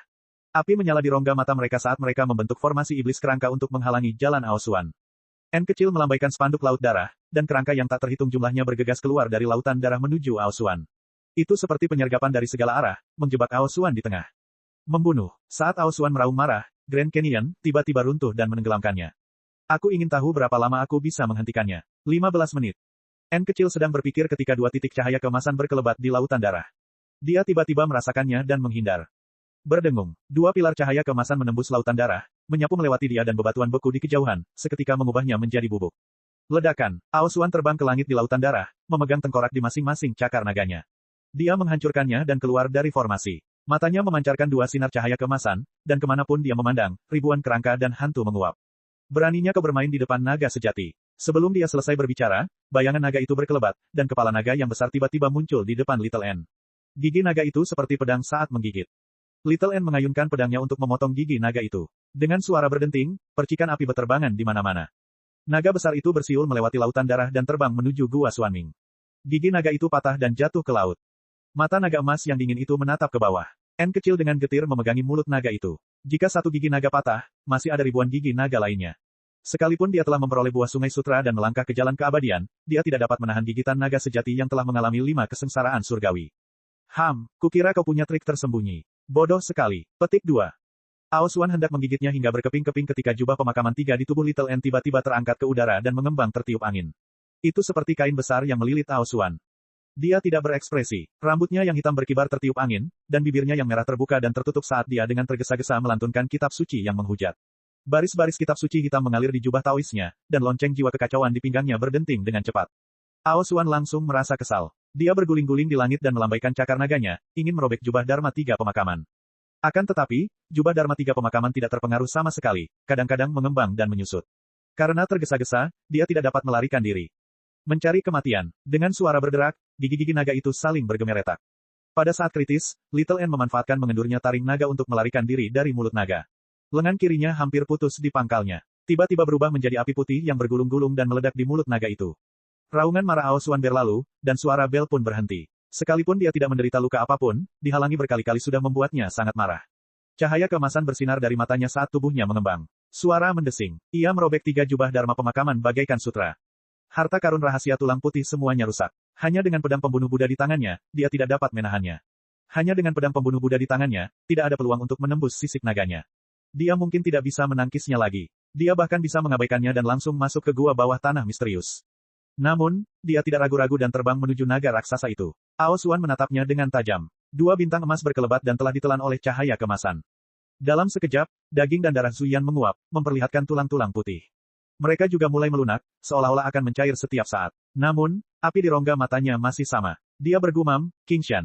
Api menyala di rongga mata mereka saat mereka membentuk formasi iblis kerangka untuk menghalangi jalan Ao Xuan. N kecil melambaikan spanduk laut darah, dan kerangka yang tak terhitung jumlahnya bergegas keluar dari lautan darah menuju Ao Xuan. Itu seperti penyergapan dari segala arah, menjebak Ao Xuan di tengah. Membunuh. Saat Ao Xuan meraung marah, Grand Canyon tiba-tiba runtuh dan menenggelamkannya. Aku ingin tahu berapa lama aku bisa menghentikannya. 15 menit. N kecil sedang berpikir ketika dua titik cahaya keemasan berkelebat di lautan darah. Dia tiba-tiba merasakannya dan menghindar. Berdengung. Dua pilar cahaya keemasan menembus lautan darah, menyapu melewati dia dan bebatuan beku di kejauhan, seketika mengubahnya menjadi bubuk. Ledakan. Ao Xuan terbang ke langit di lautan darah, memegang tengkorak di masing-masing cakar naganya. Dia menghancurkannya dan keluar dari formasi. Matanya memancarkan dua sinar cahaya keemasan, dan kemanapun dia memandang, ribuan kerangka dan hantu menguap. Beraninya kau bermain di depan naga sejati. Sebelum dia selesai berbicara, bayangan naga itu berkelebat, dan kepala naga yang besar tiba-tiba muncul di depan Little N. Gigi naga itu seperti pedang saat menggigit. Little N mengayunkan pedangnya untuk memotong gigi naga itu. Dengan suara berdenting, percikan api berterbangan di mana-mana. Naga besar itu bersiul melewati lautan darah dan terbang menuju Gua Xuanming. Gigi naga itu patah dan jatuh ke laut. Mata naga emas yang dingin itu menatap ke bawah. N kecil dengan getir memegangi mulut naga itu. Jika satu gigi naga patah, masih ada ribuan gigi naga lainnya. Sekalipun dia telah memperoleh buah sungai sutra dan melangkah ke jalan keabadian, dia tidak dapat menahan gigitan naga sejati yang telah mengalami 5 kesengsaraan surgawi. Kukira kau punya trik tersembunyi. Bodoh sekali. Petik 2. Ao Xuan hendak menggigitnya hingga berkeping-keping ketika jubah pemakaman 3 di tubuh Little N tiba-tiba terangkat ke udara dan mengembang tertiup angin. Itu seperti kain besar yang melilit Ao Xuan. Dia tidak berekspresi. Rambutnya yang hitam berkibar tertiup angin, dan bibirnya yang merah terbuka dan tertutup saat dia dengan tergesa-gesa melantunkan kitab suci yang menghujat. Baris-baris kitab suci hitam mengalir di jubah Taoisnya, dan lonceng jiwa kekacauan di pinggangnya berdenting dengan cepat. Ao Xuan langsung merasa kesal. Dia berguling-guling di langit dan melambaikan cakar naganya, ingin merobek jubah Dharma 3 pemakaman. Akan tetapi, jubah Dharma 3 pemakaman tidak terpengaruh sama sekali, kadang-kadang mengembang dan menyusut. Karena tergesa-gesa, dia tidak dapat melarikan diri. Mencari kematian. Dengan suara berderak, gigi-gigi naga itu saling bergemeretak. Pada saat kritis, Little N memanfaatkan mengendurnya taring naga untuk melarikan diri dari mulut naga. Lengan kirinya hampir putus di pangkalnya. Tiba-tiba berubah menjadi api putih yang bergulung-gulung dan meledak di mulut naga itu. Raungan marah Ao Xuan berlalu, dan suara bel pun berhenti. Sekalipun dia tidak menderita luka apapun, dihalangi berkali-kali sudah membuatnya sangat marah. Cahaya keemasan bersinar dari matanya saat tubuhnya mengembang. Suara mendesing. Ia merobek 3 jubah Dharma pemakaman bagaikan sutra. Harta karun rahasia tulang putih semuanya rusak. Hanya dengan pedang pembunuh Buddha di tangannya, dia tidak dapat menahannya. Hanya dengan pedang pembunuh Buddha di tangannya, tidak ada peluang untuk menembus sisik naganya. dia mungkin tidak bisa menangkisnya lagi. Dia bahkan bisa mengabaikannya dan langsung masuk ke gua bawah tanah misterius. Namun, dia tidak ragu-ragu dan terbang menuju naga raksasa itu. Ao Xuan menatapnya dengan tajam. Dua bintang emas berkelebat dan telah ditelan oleh cahaya kemasan. Dalam sekejap, daging dan darah Zuyan menguap, memperlihatkan tulang-tulang putih. Mereka juga mulai melunak, seolah-olah akan mencair setiap saat. Namun, api di rongga matanya masih sama. Dia bergumam, King Shan.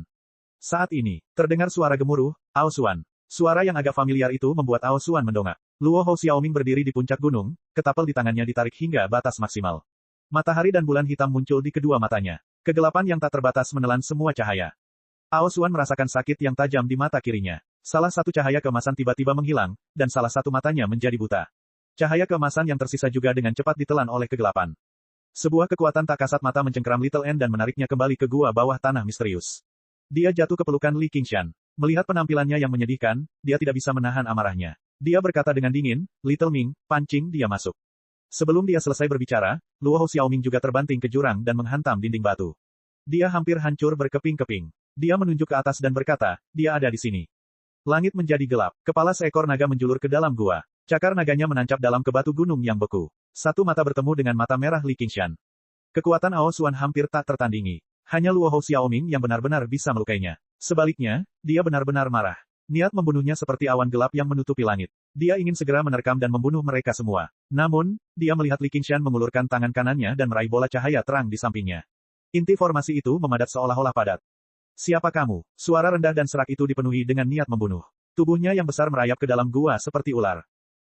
Saat ini, terdengar suara gemuruh, Ao Xuan. Suara yang agak familiar itu membuat Ao Xuan mendongak. Luo Hou Xiaoming berdiri di puncak gunung, ketapel di tangannya ditarik hingga batas maksimal. Matahari dan bulan hitam muncul di kedua matanya. Kegelapan yang tak terbatas menelan semua cahaya. Ao Xuan merasakan sakit yang tajam di mata kirinya. Salah satu cahaya keemasan tiba-tiba menghilang, dan salah satu matanya menjadi buta. Cahaya keemasan yang tersisa juga dengan cepat ditelan oleh kegelapan. Sebuah kekuatan tak kasat mata mencengkeram Little N dan menariknya kembali ke gua bawah tanah misterius. Dia jatuh ke pelukan Li Qingshan. Melihat penampilannya yang menyedihkan, dia tidak bisa menahan amarahnya. Dia berkata dengan dingin, Little Ming, pancing dia masuk. Sebelum dia selesai berbicara, Luo Hou Xiaoming juga terbanting ke jurang dan menghantam dinding batu. Dia hampir hancur berkeping-keping. Dia menunjuk ke atas dan berkata, dia ada di sini. Langit menjadi gelap. Kepala seekor naga menjulur ke dalam gua. Cakar naganya menancap dalam ke batu gunung yang beku. Satu mata bertemu dengan mata merah Li Qingshan. Kekuatan Ao Xuan hampir tak tertandingi. Hanya Luo Hou Xiaoming yang benar-benar bisa melukainya. Sebaliknya, dia benar-benar marah. Niat membunuhnya seperti awan gelap yang menutupi langit. Dia ingin segera menerkam dan membunuh mereka semua. Namun, dia melihat Li Qingshan mengulurkan tangan kanannya dan meraih bola cahaya terang di sampingnya. Inti formasi itu memadat seolah-olah padat. Siapa kamu? Suara rendah dan serak itu dipenuhi dengan niat membunuh. Tubuhnya yang besar merayap ke dalam gua seperti ular.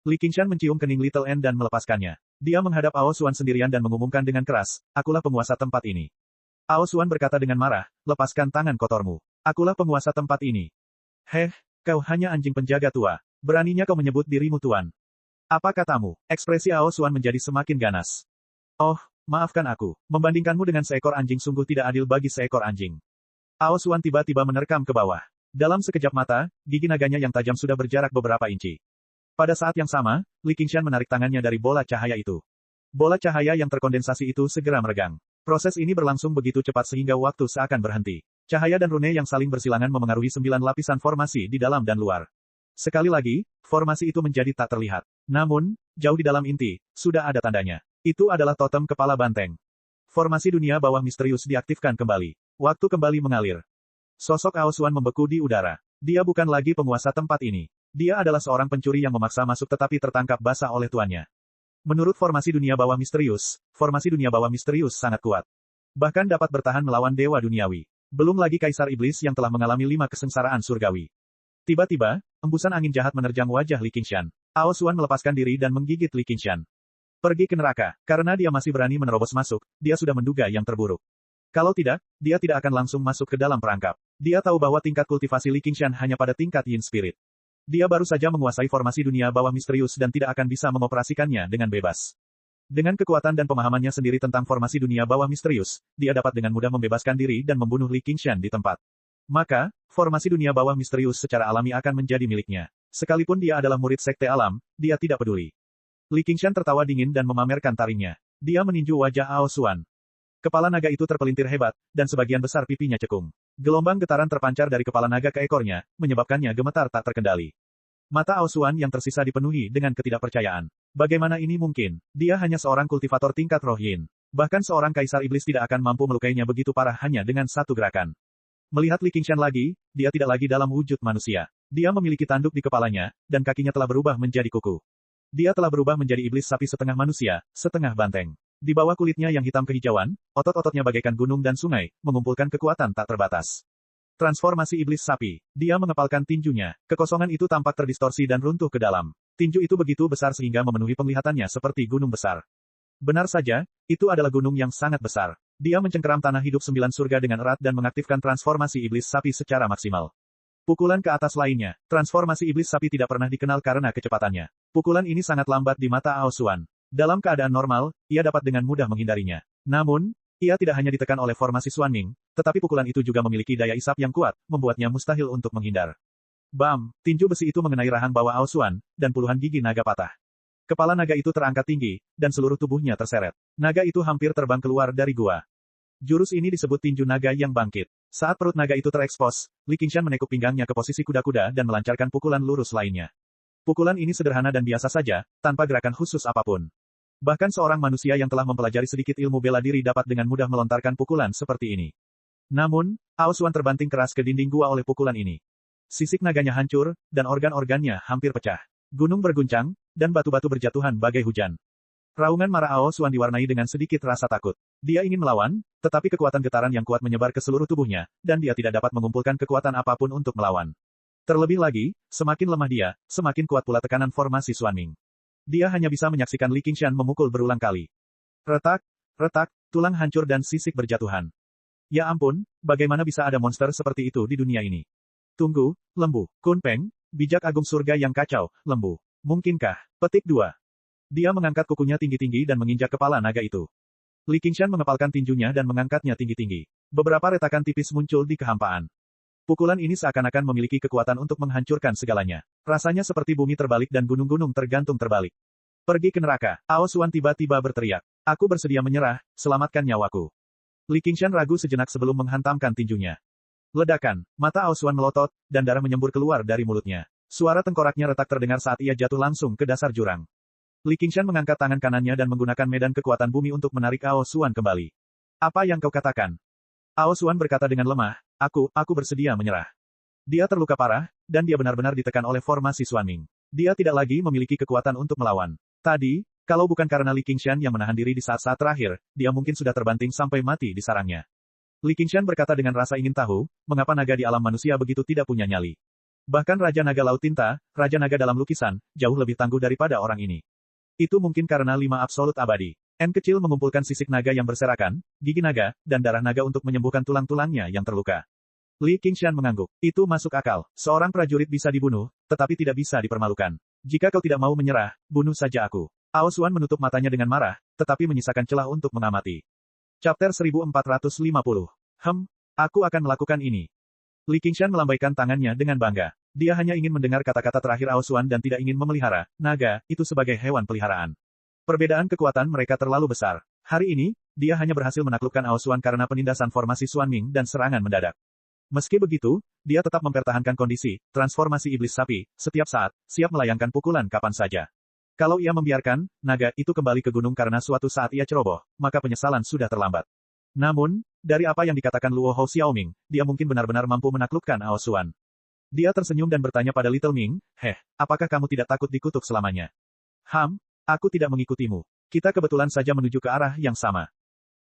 Li Qingshan mencium kening Little N dan melepaskannya. Dia menghadap Ao Xuan sendirian dan mengumumkan dengan keras, akulah penguasa tempat ini. Ao Xuan berkata dengan marah, lepaskan tangan kotormu. Akulah penguasa tempat ini. Heh, kau hanya anjing penjaga tua. Beraninya kau menyebut dirimu tuan. Apa katamu? Ekspresi Ao Xuan menjadi semakin ganas. Oh, maafkan aku. Membandingkanmu dengan seekor anjing sungguh tidak adil bagi seekor anjing. Ao Xuan tiba-tiba menerkam ke bawah. Dalam sekejap mata, gigi naganya yang tajam sudah berjarak beberapa inci. Pada saat yang sama, Li Qingshan menarik tangannya dari bola cahaya itu. Bola cahaya yang terkondensasi itu segera meregang. Proses ini berlangsung begitu cepat sehingga waktu seakan berhenti. Cahaya dan rune yang saling bersilangan memengaruhi 9 lapisan formasi di dalam dan luar. Sekali lagi, formasi itu menjadi tak terlihat. Namun, jauh di dalam inti, sudah ada tandanya. Itu adalah totem kepala banteng. Formasi dunia bawah misterius diaktifkan kembali. Waktu kembali mengalir. Sosok Ao Xuan membeku di udara. Dia bukan lagi penguasa tempat ini. Dia adalah seorang pencuri yang memaksa masuk tetapi tertangkap basah oleh tuannya. Menurut formasi dunia bawah misterius, formasi dunia bawah misterius sangat kuat. Bahkan dapat bertahan melawan dewa duniawi. Belum lagi Kaisar Iblis yang telah mengalami 5 kesengsaraan surgawi. Tiba-tiba, embusan angin jahat menerjang wajah Li Qingshan. Ao Xuan melepaskan diri dan menggigit Li Qingshan. Pergi ke neraka. Karena dia masih berani menerobos masuk, dia sudah menduga yang terburuk. Kalau tidak, dia tidak akan langsung masuk ke dalam perangkap. Dia tahu bahwa tingkat kultivasi Li Qingshan hanya pada tingkat Yin Spirit. Dia baru saja menguasai formasi dunia bawah misterius dan tidak akan bisa mengoperasikannya dengan bebas. Dengan kekuatan dan pemahamannya sendiri tentang formasi dunia bawah misterius, dia dapat dengan mudah membebaskan diri dan membunuh Li Qingshan di tempat. Maka, formasi dunia bawah misterius secara alami akan menjadi miliknya. Sekalipun dia adalah murid sekte alam, dia tidak peduli. Li Qingshan tertawa dingin dan memamerkan taringnya. Dia meninju wajah Ao Xuan. Kepala naga itu terpelintir hebat, dan sebagian besar pipinya cekung. Gelombang getaran terpancar dari kepala naga ke ekornya, menyebabkannya gemetar tak terkendali. Mata Ao Xuan yang tersisa dipenuhi dengan ketidakpercayaan. Bagaimana ini mungkin? Dia hanya seorang kultivator tingkat roh yin. Bahkan seorang kaisar iblis tidak akan mampu melukainya begitu parah hanya dengan satu gerakan. Melihat Li Qingshan lagi, dia tidak lagi dalam wujud manusia. Dia memiliki tanduk di kepalanya, dan kakinya telah berubah menjadi kuku. Dia telah berubah menjadi iblis sapi setengah manusia, setengah banteng. Di bawah kulitnya yang hitam kehijauan, otot-ototnya bagaikan gunung dan sungai, mengumpulkan kekuatan tak terbatas. Transformasi iblis sapi. Dia mengepalkan tinjunya. Kekosongan itu tampak terdistorsi dan runtuh ke dalam. Tinju itu begitu besar sehingga memenuhi penglihatannya seperti gunung besar. Benar saja, itu adalah gunung yang sangat besar. Dia mencengkeram tanah hidup 9 surga dengan erat dan mengaktifkan transformasi iblis sapi secara maksimal. Pukulan ke atas lainnya. Transformasi iblis sapi tidak pernah dikenal karena kecepatannya. Pukulan ini sangat lambat di mata Ao Xuan. Dalam keadaan normal, ia dapat dengan mudah menghindarinya. Namun, ia tidak hanya ditekan oleh formasi Xuanming, tetapi pukulan itu juga memiliki daya isap yang kuat, membuatnya mustahil untuk menghindar. Bam! Tinju besi itu mengenai rahang bawah Ao Xuan, dan puluhan gigi naga patah. Kepala naga itu terangkat tinggi, dan seluruh tubuhnya terseret. Naga itu hampir terbang keluar dari gua. Jurus ini disebut tinju naga yang bangkit. Saat perut naga itu terekspos, Li Qingshan menekuk pinggangnya ke posisi kuda-kuda dan melancarkan pukulan lurus lainnya. Pukulan ini sederhana dan biasa saja, tanpa gerakan khusus apapun. Bahkan seorang manusia yang telah mempelajari sedikit ilmu bela diri dapat dengan mudah melontarkan pukulan seperti ini. Namun, Aosuan terbanting keras ke dinding gua oleh pukulan ini. Sisik naganya hancur, dan organ-organnya hampir pecah. Gunung berguncang, dan batu-batu berjatuhan bagai hujan. Raungan marah Aosuan diwarnai dengan sedikit rasa takut. Dia ingin melawan, tetapi kekuatan getaran yang kuat menyebar ke seluruh tubuhnya, dan dia tidak dapat mengumpulkan kekuatan apapun untuk melawan. Terlebih lagi, semakin lemah dia, semakin kuat pula tekanan formasi Xuanming. Dia hanya bisa menyaksikan Li Qingshan memukul berulang kali. Retak, retak, tulang hancur dan sisik berjatuhan. Ya ampun, bagaimana bisa ada monster seperti itu di dunia ini? Tunggu, lembu, Kun Peng, bijak agung surga yang kacau, lembu. Mungkinkah? Petik 2. Dia mengangkat kukunya tinggi-tinggi dan menginjak kepala naga itu. Li Qingshan mengepalkan tinjunya dan mengangkatnya tinggi-tinggi. Beberapa retakan tipis muncul di kehampaan. Pukulan ini seakan-akan memiliki kekuatan untuk menghancurkan segalanya. Rasanya seperti bumi terbalik dan gunung-gunung tergantung terbalik. Pergi ke neraka. Aosuan tiba-tiba berteriak. Aku bersedia menyerah, selamatkan nyawaku. Li Qingshan ragu sejenak sebelum menghantamkan tinjunya. Ledakan, mata Aosuan melotot, dan darah menyembur keluar dari mulutnya. Suara tengkoraknya retak terdengar saat ia jatuh langsung ke dasar jurang. Li Qingshan mengangkat tangan kanannya dan menggunakan medan kekuatan bumi untuk menarik Aosuan kembali. Apa yang kau katakan? Aosuan berkata dengan lemah, aku bersedia menyerah. Dia terluka parah, dan dia benar-benar ditekan oleh formasi Xuanming. Dia tidak lagi memiliki kekuatan untuk melawan. Tadi, kalau bukan karena Li Qingshan yang menahan diri di saat-saat terakhir, dia mungkin sudah terbanting sampai mati di sarangnya. Li Qingshan berkata dengan rasa ingin tahu, mengapa naga di alam manusia begitu tidak punya nyali. Bahkan Raja Naga Laut Tinta, Raja Naga dalam lukisan, jauh lebih tangguh daripada orang ini. Itu mungkin karena 5 absolut abadi. N kecil mengumpulkan sisik naga yang berserakan, gigi naga, dan darah naga untuk menyembuhkan tulang-tulangnya yang terluka. Li Qingshan mengangguk. Itu masuk akal. Seorang prajurit bisa dibunuh, tetapi tidak bisa dipermalukan. Jika kau tidak mau menyerah, bunuh saja aku. Aosuan menutup matanya dengan marah, tetapi menyisakan celah untuk mengamati. Chapter 1450. Aku akan melakukan ini. Li Qingshan melambaikan tangannya dengan bangga. Dia hanya ingin mendengar kata-kata terakhir Aosuan dan tidak ingin memelihara naga itu sebagai hewan peliharaan. Perbedaan kekuatan mereka terlalu besar. Hari ini, dia hanya berhasil menaklukkan Aosuan karena penindasan formasi Xuanming dan serangan mendadak. Meski begitu, dia tetap mempertahankan kondisi, transformasi iblis sapi, setiap saat, siap melayangkan pukulan kapan saja. Kalau ia membiarkan, naga itu kembali ke gunung karena suatu saat ia ceroboh, maka penyesalan sudah terlambat. Namun, dari apa yang dikatakan Luo Hou Xiaoming, dia mungkin benar-benar mampu menaklukkan Aosuan. Dia tersenyum dan bertanya pada Little Ming, apakah kamu tidak takut dikutuk selamanya? Aku tidak mengikutimu. Kita kebetulan saja menuju ke arah yang sama.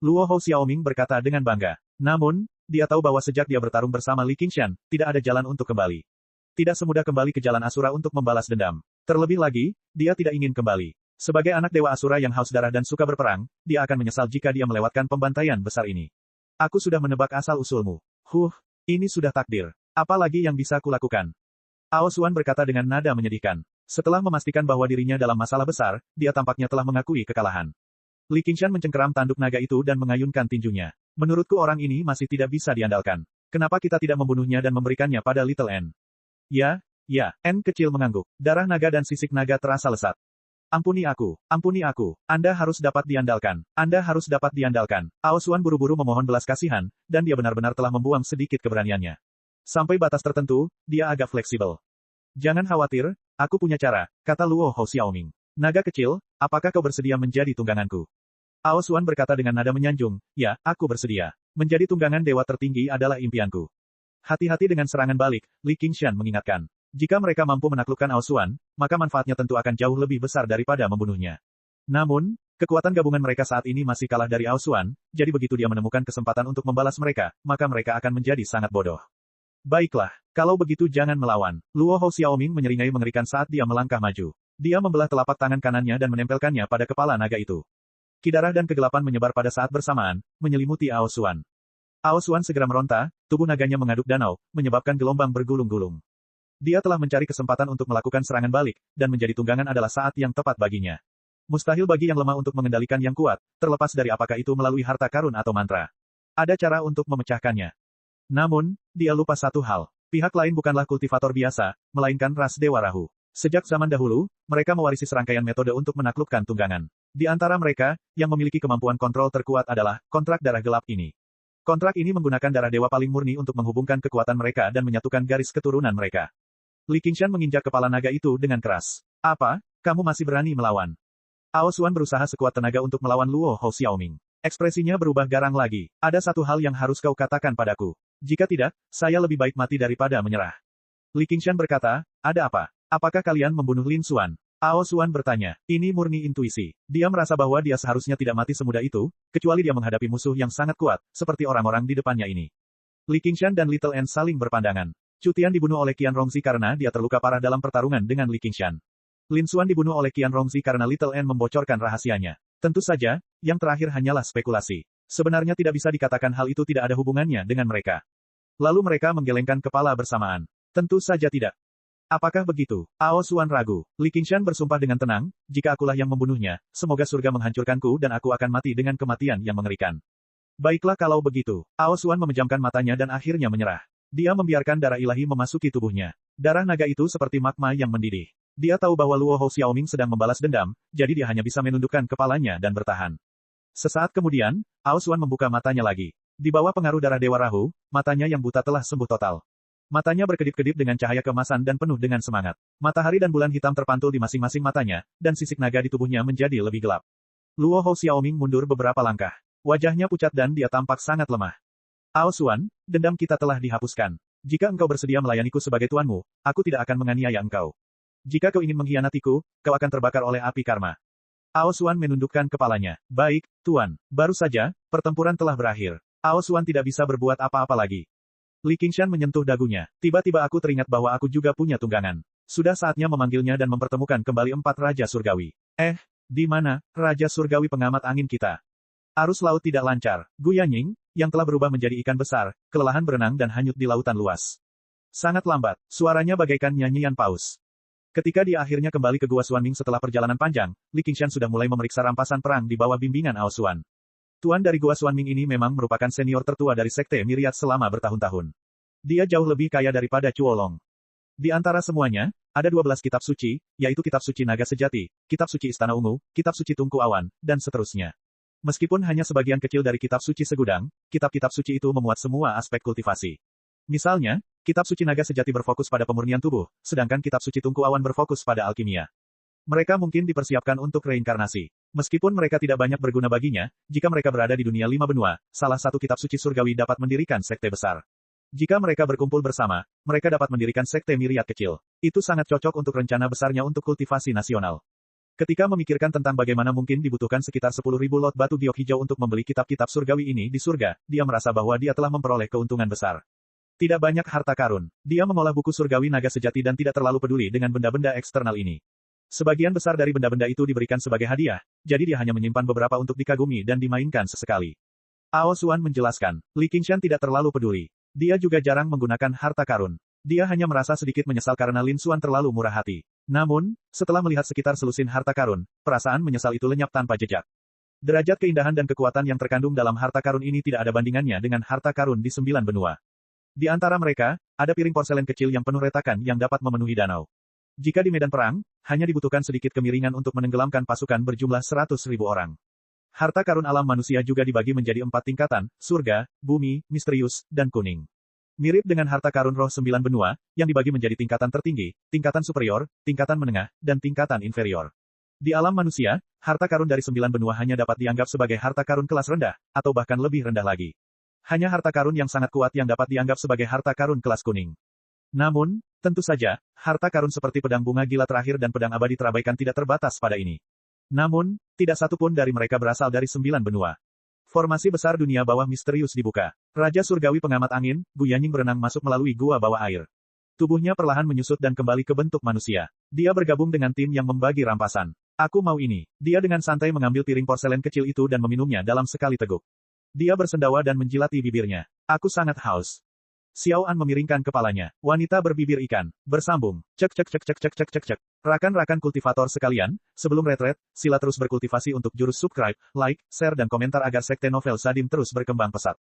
Luo Hou Xiaoming berkata dengan bangga. Namun, dia tahu bahwa sejak dia bertarung bersama Li Qingshan, tidak ada jalan untuk kembali. Tidak semudah kembali ke jalan Asura untuk membalas dendam. Terlebih lagi, dia tidak ingin kembali. Sebagai anak Dewa Asura yang haus darah dan suka berperang, dia akan menyesal jika dia melewatkan pembantaian besar ini. Aku sudah menebak asal-usulmu. Ini sudah takdir. Apa lagi yang bisa kulakukan? Aosuan berkata dengan nada menyedihkan. Setelah memastikan bahwa dirinya dalam masalah besar, dia tampaknya telah mengakui kekalahan. Li Qingshan mencengkeram tanduk naga itu dan mengayunkan tinjunya. Menurutku orang ini masih tidak bisa diandalkan. Kenapa kita tidak membunuhnya dan memberikannya pada Little N? Ya, N kecil mengangguk. Darah naga dan sisik naga terasa lesat. Ampuni aku. Anda harus dapat diandalkan. Aosuan buru-buru memohon belas kasihan, dan dia benar-benar telah membuang sedikit keberaniannya. Sampai batas tertentu, dia agak fleksibel. Jangan khawatir, aku punya cara, kata Luo Hou Xiaoming. Naga kecil, apakah kau bersedia menjadi tungganganku? Aosuan berkata dengan nada menyanjung, ya, aku bersedia. Menjadi tunggangan dewa tertinggi adalah impianku. Hati-hati dengan serangan balik, Li Qingshan mengingatkan. Jika mereka mampu menaklukkan Aosuan, maka manfaatnya tentu akan jauh lebih besar daripada membunuhnya. Namun, kekuatan gabungan mereka saat ini masih kalah dari Aosuan, jadi begitu dia menemukan kesempatan untuk membalas mereka, maka mereka akan menjadi sangat bodoh. Baiklah, kalau begitu jangan melawan. Luo Hou Xiaoming menyeringai mengerikan saat dia melangkah maju. Dia membelah telapak tangan kanannya dan menempelkannya pada kepala naga itu. Kidarah dan kegelapan menyebar pada saat bersamaan, menyelimuti Aosuan. Aosuan segera meronta, tubuh naganya mengaduk danau, menyebabkan gelombang bergulung-gulung. Dia telah mencari kesempatan untuk melakukan serangan balik, dan menjadi tunggangan adalah saat yang tepat baginya. Mustahil bagi yang lemah untuk mengendalikan yang kuat, terlepas dari apakah itu melalui harta karun atau mantra. Ada cara untuk memecahkannya. Namun, dia lupa satu hal. Pihak lain bukanlah kultivator biasa, melainkan ras Dewa Rahu. Sejak zaman dahulu, mereka mewarisi serangkaian metode untuk menaklukkan tunggangan. Di antara mereka, yang memiliki kemampuan kontrol terkuat adalah kontrak darah gelap ini. Kontrak ini menggunakan darah dewa paling murni untuk menghubungkan kekuatan mereka dan menyatukan garis keturunan mereka. Li Qingshan menginjak kepala naga itu dengan keras. Apa? Kamu masih berani melawan? Ao Xuan berusaha sekuat tenaga untuk melawan Luo Hou Xiaoming. Ekspresinya berubah garang lagi. Ada satu hal yang harus kau katakan padaku. Jika tidak, saya lebih baik mati daripada menyerah. Li Qingshan berkata, ada apa? Apakah kalian membunuh Lin Xuan? Ao Xuan bertanya, ini murni intuisi. Dia merasa bahwa dia seharusnya tidak mati semudah itu, kecuali dia menghadapi musuh yang sangat kuat, seperti orang-orang di depannya ini. Li Qingshan dan Little N saling berpandangan. Chu Tian dibunuh oleh Qian Rongzi karena dia terluka parah dalam pertarungan dengan Li Qingshan. Lin Xuan dibunuh oleh Qian Rongzi karena Little N membocorkan rahasianya. Tentu saja, yang terakhir hanyalah spekulasi. Sebenarnya tidak bisa dikatakan hal itu tidak ada hubungannya dengan mereka. Lalu mereka menggelengkan kepala bersamaan. Tentu saja tidak. Apakah begitu? Ao Xuan ragu. Li Qingshan bersumpah dengan tenang, jika akulah yang membunuhnya, semoga surga menghancurkanku dan aku akan mati dengan kematian yang mengerikan. Baiklah kalau begitu. Ao Xuan memejamkan matanya dan akhirnya menyerah. Dia membiarkan darah ilahi memasuki tubuhnya. Darah naga itu seperti magma yang mendidih. Dia tahu bahwa Luo Hou Xiaoming sedang membalas dendam, jadi dia hanya bisa menundukkan kepalanya dan bertahan. Sesaat kemudian, Ao Xuan membuka matanya lagi. Di bawah pengaruh darah Dewa Rahu, matanya yang buta telah sembuh total. Matanya berkedip-kedip dengan cahaya keemasan dan penuh dengan semangat. Matahari dan bulan hitam terpantul di masing-masing matanya, dan sisik naga di tubuhnya menjadi lebih gelap. Luo Hou Xiaoming mundur beberapa langkah. Wajahnya pucat dan dia tampak sangat lemah. Ao Xuan, dendam kita telah dihapuskan. Jika engkau bersedia melayaniku sebagai tuanmu, aku tidak akan menganiaya engkau. Jika kau ingin mengkhianatiku, kau akan terbakar oleh api karma. Ao Xuan menundukkan kepalanya. Baik, tuan. Baru saja, pertempuran telah berakhir. Ao Xuan tidak bisa berbuat apa-apa lagi. Li Qingshan menyentuh dagunya. Tiba-tiba aku teringat bahwa aku juga punya tunggangan. Sudah saatnya memanggilnya dan mempertemukan kembali 4 Raja Surgawi. Di mana, Raja Surgawi pengamat angin kita? Arus laut tidak lancar. Gu Yanying, yang telah berubah menjadi ikan besar, kelelahan berenang dan hanyut di lautan luas. Sangat lambat, suaranya bagaikan nyanyian paus. Ketika dia akhirnya kembali ke Gua Xuanming setelah perjalanan panjang, Li Qingshan sudah mulai memeriksa rampasan perang di bawah bimbingan Ao Xuan. Tuan dari Gua Xuanming ini memang merupakan senior tertua dari Sekte Myriad selama bertahun-tahun. Dia jauh lebih kaya daripada Chuolong. Di antara semuanya, ada 12 kitab suci, yaitu kitab suci naga sejati, kitab suci istana ungu, kitab suci tungku awan, dan seterusnya. Meskipun hanya sebagian kecil dari kitab suci segudang, kitab-kitab suci itu memuat semua aspek kultivasi. Misalnya, kitab suci naga sejati berfokus pada pemurnian tubuh, sedangkan kitab suci tungku awan berfokus pada alkimia. Mereka mungkin dipersiapkan untuk reinkarnasi. Meskipun mereka tidak banyak berguna baginya, jika mereka berada di dunia 5 benua, salah satu kitab suci surgawi dapat mendirikan sekte besar. Jika mereka berkumpul bersama, mereka dapat mendirikan sekte myriad kecil. Itu sangat cocok untuk rencana besarnya untuk kultivasi nasional. Ketika memikirkan tentang bagaimana mungkin dibutuhkan sekitar 10.000 lot batu giok hijau untuk membeli kitab-kitab surgawi ini di surga, dia merasa bahwa dia telah memperoleh keuntungan besar. Tidak banyak harta karun. Dia mengolah buku surgawi naga sejati dan tidak terlalu peduli dengan benda-benda eksternal ini. Sebagian besar dari benda-benda itu diberikan sebagai hadiah, jadi dia hanya menyimpan beberapa untuk dikagumi dan dimainkan sesekali. Ao Xuan menjelaskan, Li Qingshan tidak terlalu peduli. Dia juga jarang menggunakan harta karun. Dia hanya merasa sedikit menyesal karena Lin Xuan terlalu murah hati. Namun, setelah melihat sekitar selusin harta karun, perasaan menyesal itu lenyap tanpa jejak. Derajat keindahan dan kekuatan yang terkandung dalam harta karun ini tidak ada bandingannya dengan harta karun di 9 benua. Di antara mereka, ada piring porselen kecil yang penuh retakan yang dapat memenuhi danau. Jika di medan perang, hanya dibutuhkan sedikit kemiringan untuk menenggelamkan pasukan berjumlah 100.000 orang. Harta karun alam manusia juga dibagi menjadi 4 tingkatan, surga, bumi, misterius, dan kuning. Mirip dengan harta karun roh 9 benua, yang dibagi menjadi tingkatan tertinggi, tingkatan superior, tingkatan menengah, dan tingkatan inferior. Di alam manusia, harta karun dari 9 benua hanya dapat dianggap sebagai harta karun kelas rendah, atau bahkan lebih rendah lagi. Hanya harta karun yang sangat kuat yang dapat dianggap sebagai harta karun kelas kuning. Namun, tentu saja, harta karun seperti pedang bunga gila terakhir dan pedang abadi terabaikan tidak terbatas pada ini. Namun, tidak satu pun dari mereka berasal dari 9 benua. Formasi besar dunia bawah misterius dibuka. Raja Surgawi pengamat angin, Gu Yanying berenang masuk melalui gua bawah air. Tubuhnya perlahan menyusut dan kembali ke bentuk manusia. Dia bergabung dengan tim yang membagi rampasan. Aku mau ini. Dia dengan santai mengambil piring porselen kecil itu dan meminumnya dalam sekali teguk. Dia bersendawa dan menjilati bibirnya. Aku sangat haus. Xiao An memiringkan kepalanya. Wanita berbibir ikan. Bersambung. Cek cek cek cek cek cek cek cek. Rakan-rakan kultivator sekalian, sebelum retret, sila terus berkultivasi untuk jurus subscribe, like, share dan komentar agar Sekte Novel Sadim terus berkembang pesat.